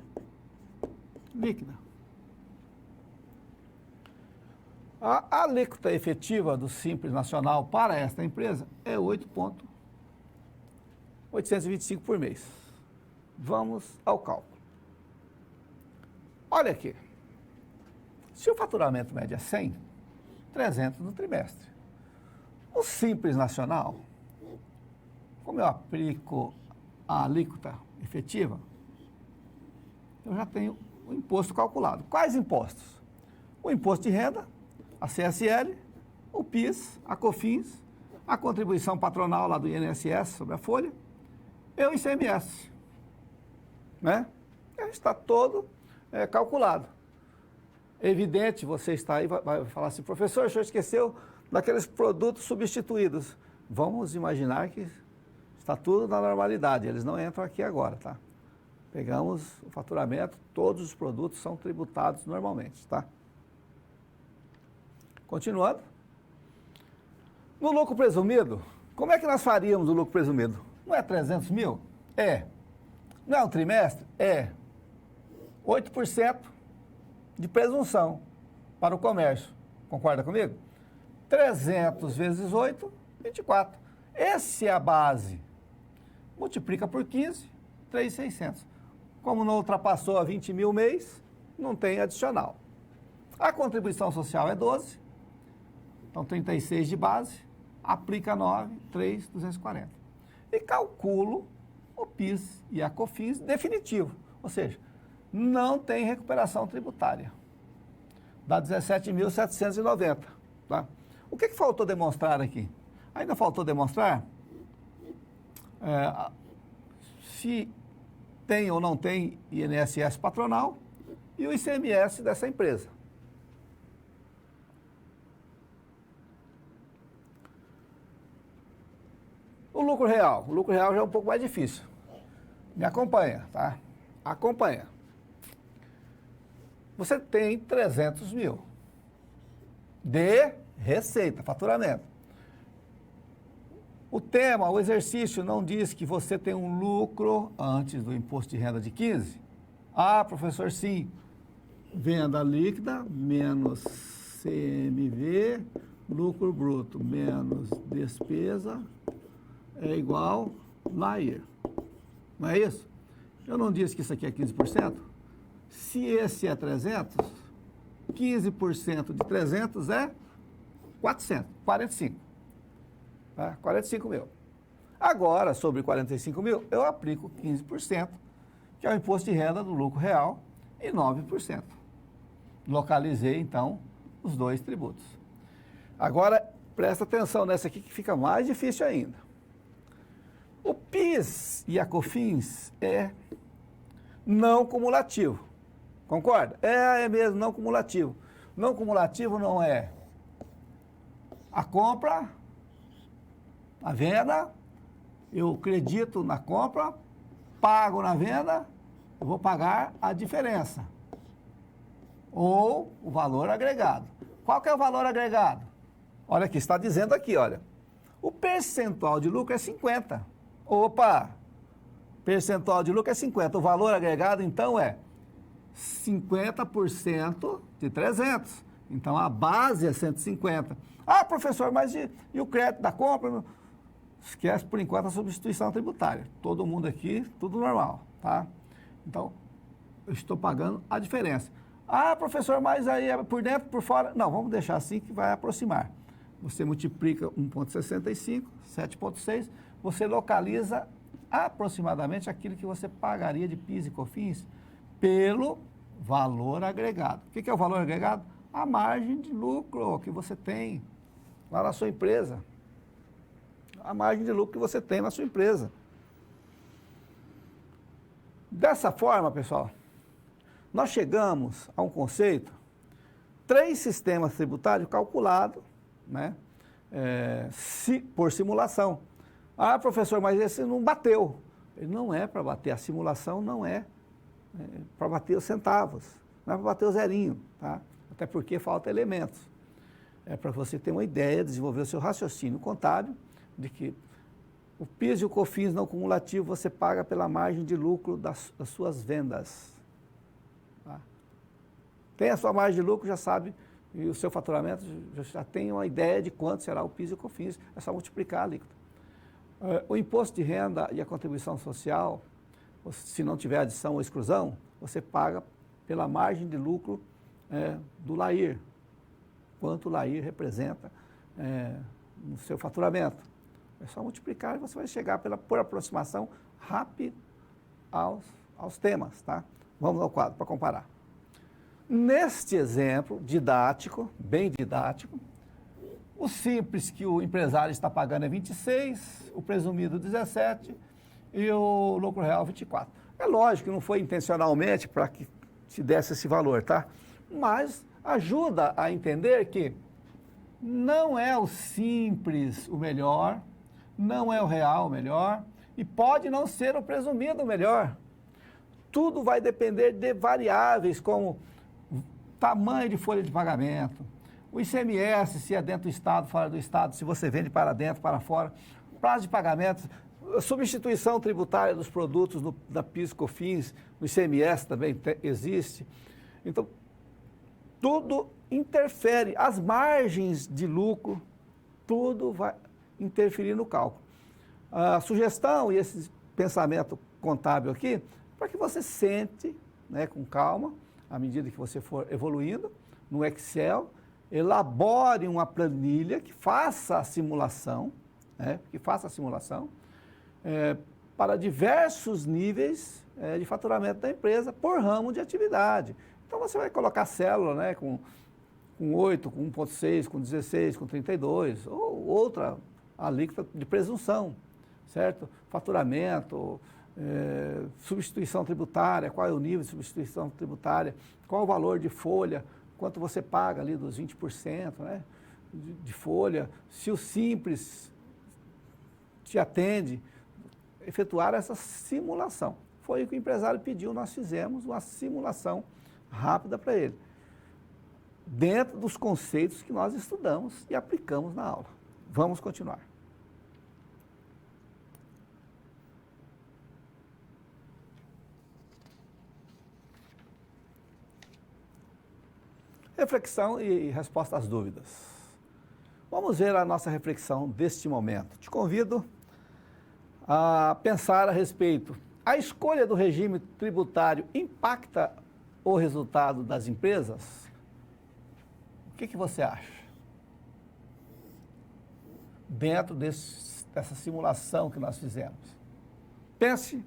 líquida. A alíquota efetiva do Simples Nacional para esta empresa é 8,825 por mês. Vamos ao cálculo. Olha aqui. Se o faturamento médio é 100, 300 no trimestre. O Simples Nacional, como eu aplico a alíquota efetiva, eu já tenho o imposto calculado. Quais impostos? O imposto de renda, a CSL, o PIS, a COFINS, a contribuição patronal lá do INSS sobre a folha e o ICMS. Né? Está todo calculado. Evidente, você está aí, vai falar assim, professor, o senhor esqueceu daqueles produtos substituídos. Vamos imaginar que está tudo na normalidade, eles não entram aqui agora, tá? Pegamos o faturamento, todos os produtos são tributados normalmente, tá? Continuando. No lucro presumido, como é que nós faríamos o lucro presumido? Não é 300 mil? É. Não é um trimestre? É. 8% de presunção para o comércio. Concorda comigo? 300 vezes 8, 24. Essa é a base. Multiplica por 15, 3.600. Como não ultrapassou a 20 mil mês, não tem adicional. A contribuição social é 12, então 36 de base, aplica 9, 3.240. E calculo o PIS e a COFINS definitivo, ou seja, não tem recuperação tributária. Dá 17.790. Tá? O que faltou demonstrar aqui? Ainda faltou demonstrar se tem ou não tem INSS patronal e o ICMS dessa empresa. O lucro real já é um pouco mais difícil. Me acompanha, tá? Acompanha. Você tem 300 mil de receita, faturamento. O tema, o exercício não diz que você tem um lucro antes do imposto de renda de 15? Ah, professor, sim. Venda líquida menos CMV, lucro bruto menos despesa é igual Layer. Não é isso? Eu não disse que isso aqui é 15%? Se esse é 300, 15% de 300 é 400, 45. Tá? 45 mil. Agora, sobre 45 mil, eu aplico 15%, que é o imposto de renda do lucro real, e 9%. Localizei, então, os dois tributos. Agora, presta atenção nessa aqui que fica mais difícil ainda. O PIS e a COFINS é não cumulativo. Concorda? É mesmo, não cumulativo. Não cumulativo não é a compra, a venda, eu acredito na compra, pago na venda, eu vou pagar a diferença. Ou o valor agregado. Qual que é o valor agregado? Olha aqui, está dizendo aqui, olha. O percentual de lucro é 50. Opa! Percentual de lucro é 50. O valor agregado, então, é 50% de 300. Então, a base é 150. Ah, professor, mas e o crédito da compra? Esquece, por enquanto, a substituição tributária. Todo mundo aqui, tudo normal, tá? Então, eu estou pagando a diferença. Ah, professor, mas aí é por dentro, por fora? Não, vamos deixar assim que vai aproximar. Você multiplica 1,65, 7,6, você localiza aproximadamente aquilo que você pagaria de PIS e COFINS pelo valor agregado. O que é o valor agregado? A margem de lucro que você tem lá na sua empresa. A margem de lucro que você tem na sua empresa. Dessa forma, pessoal, nós chegamos a um conceito, 3 sistemas tributários calculados, né, por simulação. Ah, professor, mas esse não bateu. Ele não é para bater, a simulação não é para bater os centavos, não é para bater o zerinho, tá? Até porque falta elementos. É para você ter uma ideia, desenvolver o seu raciocínio contábil, de que o PIS e o COFINS não cumulativo você paga pela margem de lucro das suas vendas. Tá? Tem a sua margem de lucro, já sabe, e o seu faturamento já tem uma ideia de quanto será o PIS e o COFINS, é só multiplicar a alíquota. O imposto de renda e a contribuição social, se não tiver adição ou exclusão, você paga pela margem de lucro do LAIR, quanto o LAIR representa no seu faturamento. É só multiplicar e você vai chegar por aproximação rápida aos temas, tá? Vamos ao quadro para comparar. Neste exemplo didático, bem didático, o simples que o empresário está pagando é 26, o presumido 17 e o lucro real 24. É lógico que não foi intencionalmente para que se desse esse valor, tá? Mas ajuda a entender que não é o simples o melhor, não é o real o melhor e pode não ser o presumido o melhor. Tudo vai depender de variáveis como tamanho de folha de pagamento, o ICMS, se é dentro do Estado, fora do Estado, se você vende para dentro, para fora, prazo de pagamento, substituição tributária dos produtos da PIS, COFINS, no ICMS também existe. Então, tudo interfere, as margens de lucro, tudo vai interferir no cálculo. A sugestão e esse pensamento contábil aqui, para que você sente, né, com calma, à medida que você for evoluindo, no Excel, elabore uma planilha que faça a simulação, para diversos níveis de faturamento da empresa por ramo de atividade. Então, você vai colocar célula, né, com 8, com 1,6, com 16, com 32, ou outra alíquota de presunção, certo? Faturamento, substituição tributária, qual é o nível de substituição tributária, qual é o valor de folha, quanto você paga ali dos 20%, né, de folha, se o Simples te atende, efetuar essa simulação. Foi o que o empresário pediu, nós fizemos uma simulação rápida para ele, dentro dos conceitos que nós estudamos e aplicamos na aula. Vamos continuar. Reflexão e resposta às dúvidas. Vamos ver a nossa reflexão deste momento. Te convido a pensar a respeito. A escolha do regime tributário impacta o resultado das empresas? O que você acha? Dentro dessa simulação que nós fizemos. Pense,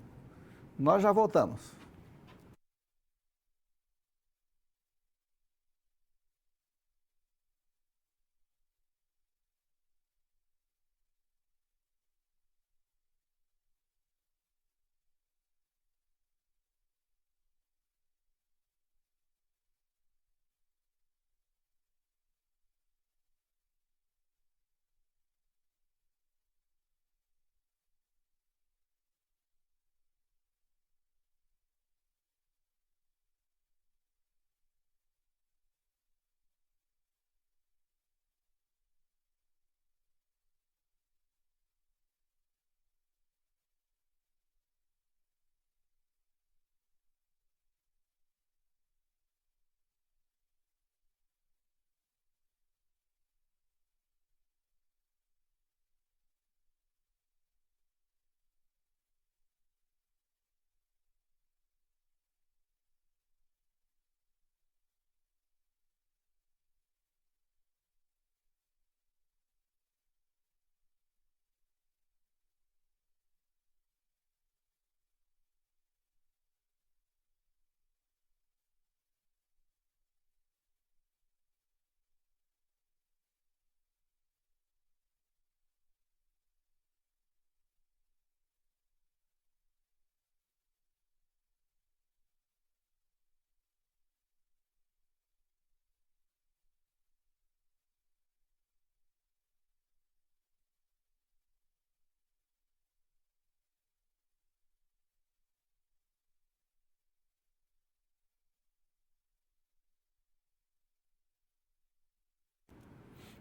nós já voltamos.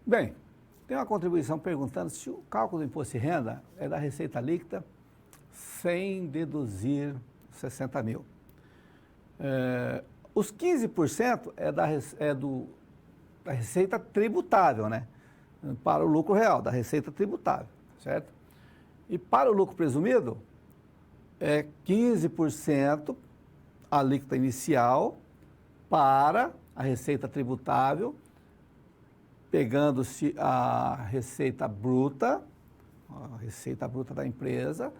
Bem, tem uma contribuição perguntando se o cálculo do imposto de renda é da receita líquida sem deduzir 60 mil. Os 15% é da receita tributável, né? Para o lucro real, da receita tributável, certo? E para o lucro presumido, é 15% a alíquota inicial para a receita tributável, pegando-se a receita bruta da empresa,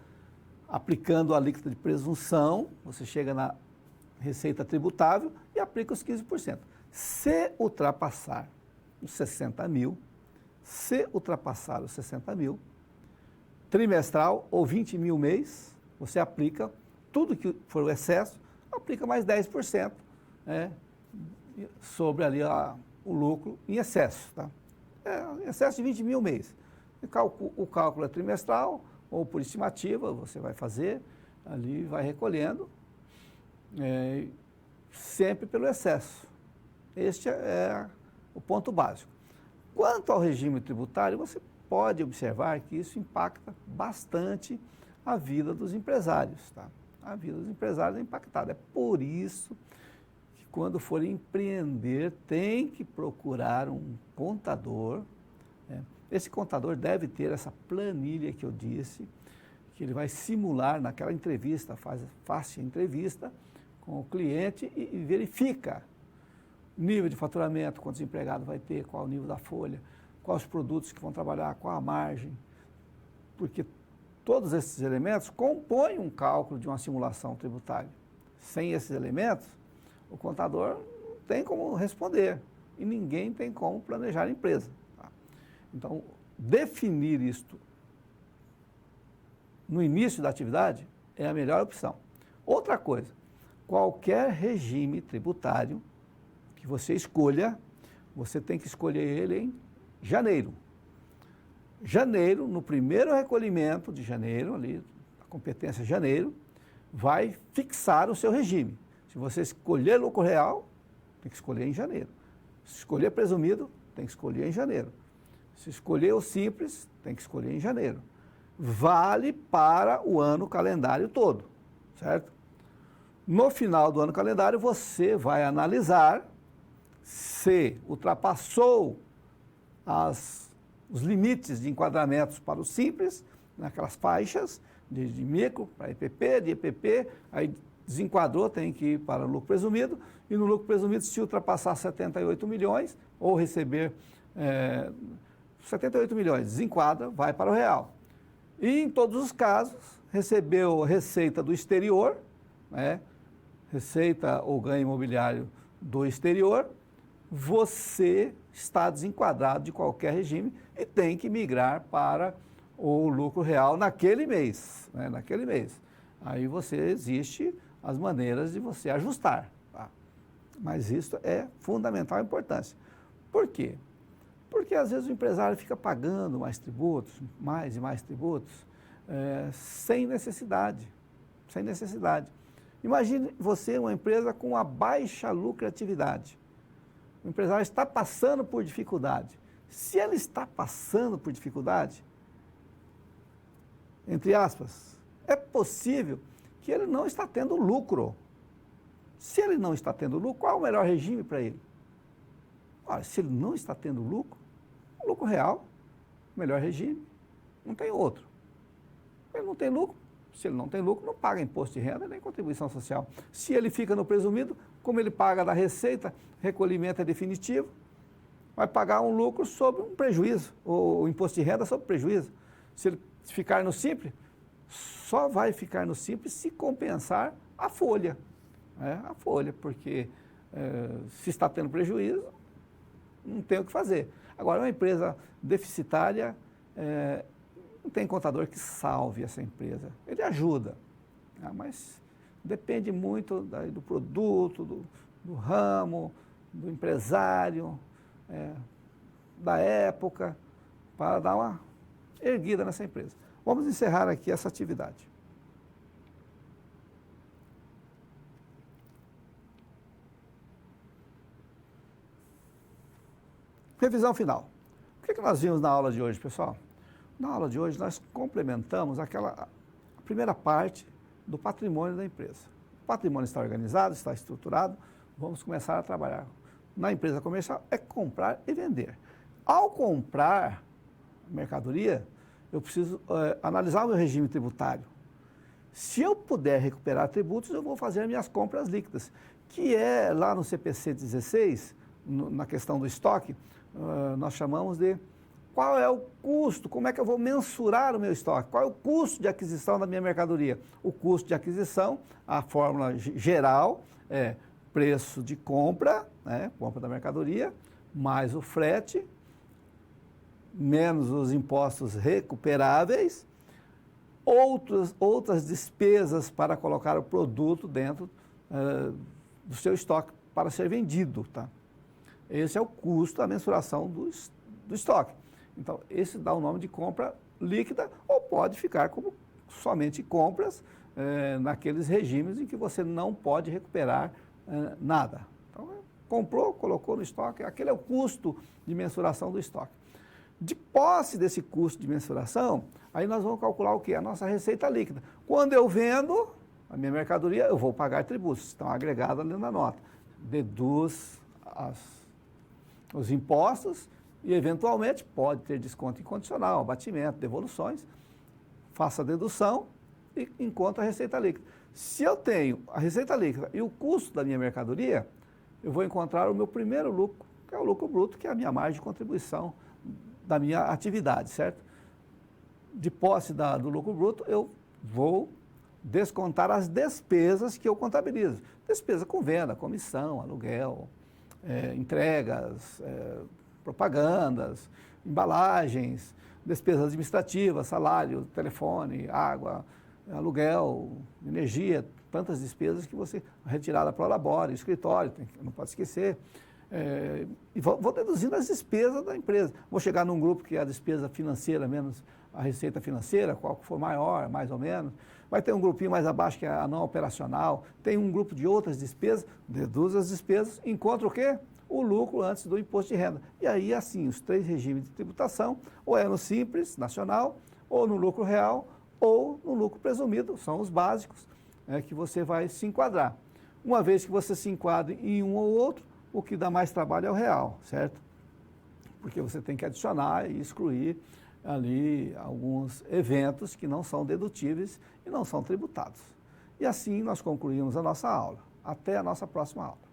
aplicando a alíquota de presunção, você chega na receita tributável e aplica os 15%. Se ultrapassar os 60 mil, trimestral ou 20 mil mês, você aplica tudo que for o excesso, aplica mais 10%, né, sobre ali o lucro em excesso. Tá? Excesso de 20 mil mês. O cálculo é trimestral ou por estimativa, você vai fazer ali, vai recolhendo, sempre pelo excesso. Este é o ponto básico. Quanto ao regime tributário, você pode observar que isso impacta bastante a vida dos empresários. Tá? A vida dos empresários é impactada. É por isso que quando for empreender, tem que procurar um contador. Né? Esse contador deve ter essa planilha que eu disse, que ele vai simular naquela entrevista, faz a entrevista com o cliente e verifica nível de faturamento, quantos empregados vai ter, qual o nível da folha, quais os produtos que vão trabalhar, qual a margem, porque todos esses elementos compõem um cálculo de uma simulação tributária. Sem esses elementos, o contador não tem como responder e ninguém tem como planejar a empresa. Tá? Então, definir isto no início da atividade é a melhor opção. Outra coisa, qualquer regime tributário que você escolha, você tem que escolher ele em janeiro. Janeiro, no primeiro recolhimento de janeiro, ali, a competência janeiro, vai fixar o seu regime. Se você escolher lucro real, tem que escolher em janeiro. Se escolher presumido, tem que escolher em janeiro. Se escolher o simples, tem que escolher em janeiro. Vale para o ano calendário todo, certo? No final do ano calendário, você vai analisar se ultrapassou os limites de enquadramentos para o simples, naquelas faixas, de micro para EPP, de EPP, aí desenquadrou, tem que ir para o lucro presumido, e no lucro presumido, se ultrapassar 78 milhões, ou receber 78 milhões, desenquadra, vai para o real. E em todos os casos, recebeu receita do exterior, né, receita ou ganho imobiliário do exterior, você está desenquadrado de qualquer regime e tem que migrar para o lucro real naquele mês, né, naquele mês. Aí existe as maneiras de você ajustar, tá? Mas isso é fundamental importância. Por quê? Porque às vezes o empresário fica pagando mais tributos, mais e mais tributos, sem necessidade, sem necessidade. Imagine você, uma empresa com uma baixa lucratividade. O empresário está passando por dificuldade. Se ele está passando por dificuldade, entre aspas, é possível que ele não está tendo lucro. Se ele não está tendo lucro, qual é o melhor regime para ele? Olha, se ele não está tendo lucro, o lucro real, o melhor regime, não tem outro. Ele não tem lucro. Se ele não tem lucro, não paga imposto de renda nem contribuição social. Se ele fica no presumido, como ele paga da receita, recolhimento é definitivo, vai pagar um lucro sobre um prejuízo, ou o imposto de renda sobre prejuízo. Se ele ficar no simples, só vai ficar no simples se compensar a folha. A folha, porque se está tendo prejuízo, não tem o que fazer. Agora, uma empresa deficitária, não tem contador que salve essa empresa. Ele ajuda, mas depende muito do produto, do ramo, do empresário, da época, para dar uma erguida nessa empresa. Vamos encerrar aqui essa atividade. Revisão final. O que nós vimos na aula de hoje, pessoal? Na aula de hoje, nós complementamos a primeira parte do patrimônio da empresa. O patrimônio está organizado, está estruturado, vamos começar a trabalhar. Na empresa comercial é comprar e vender. Ao comprar mercadoria, eu preciso analisar o meu regime tributário. Se eu puder recuperar tributos, eu vou fazer minhas compras líquidas, que é lá no CPC 16, na questão do estoque, nós chamamos de qual é o custo, como é que eu vou mensurar o meu estoque, qual é o custo de aquisição da minha mercadoria. O custo de aquisição, a fórmula geral é preço de compra, né, compra da mercadoria, mais o frete, menos os impostos recuperáveis, outras despesas para colocar o produto dentro do seu estoque para ser vendido, tá? Esse é o custo da mensuração do estoque. Então, esse dá o nome de compra líquida ou pode ficar como somente compras naqueles regimes em que você não pode recuperar nada. Então, comprou, colocou no estoque, aquele é o custo de mensuração do estoque. De posse desse custo de mensuração, aí nós vamos calcular o quê? A nossa receita líquida. Quando eu vendo a minha mercadoria, eu vou pagar tributos, estão agregados ali na nota. Deduz os impostos e, eventualmente, pode ter desconto incondicional, abatimento, devoluções, faça a dedução e encontre a receita líquida. Se eu tenho a receita líquida e o custo da minha mercadoria, eu vou encontrar o meu primeiro lucro, que é o lucro bruto, que é a minha margem de contribuição da minha atividade, certo? De posse do lucro bruto, eu vou descontar as despesas que eu contabilizo. Despesa com venda, comissão, aluguel, entregas, propagandas, embalagens, despesas administrativas, salário, telefone, água, aluguel, energia, tantas despesas que você retirada para o labore, escritório, não pode esquecer. E vou deduzindo as despesas da empresa. Vou chegar num grupo que é a despesa financeira menos a receita financeira, qual for maior, mais ou menos. Vai ter um grupinho mais abaixo que é a não operacional. Tem um grupo de outras despesas, deduz as despesas, encontra o quê? O lucro antes do imposto de renda. E aí, assim, os três regimes de tributação, ou é no Simples Nacional, ou no lucro real, ou no lucro presumido, são os básicos que você vai se enquadrar. Uma vez que você se enquadre em um ou outro, o que dá mais trabalho é o real, certo? Porque você tem que adicionar e excluir ali alguns eventos que não são dedutíveis e não são tributados. E assim nós concluímos a nossa aula. Até a nossa próxima aula.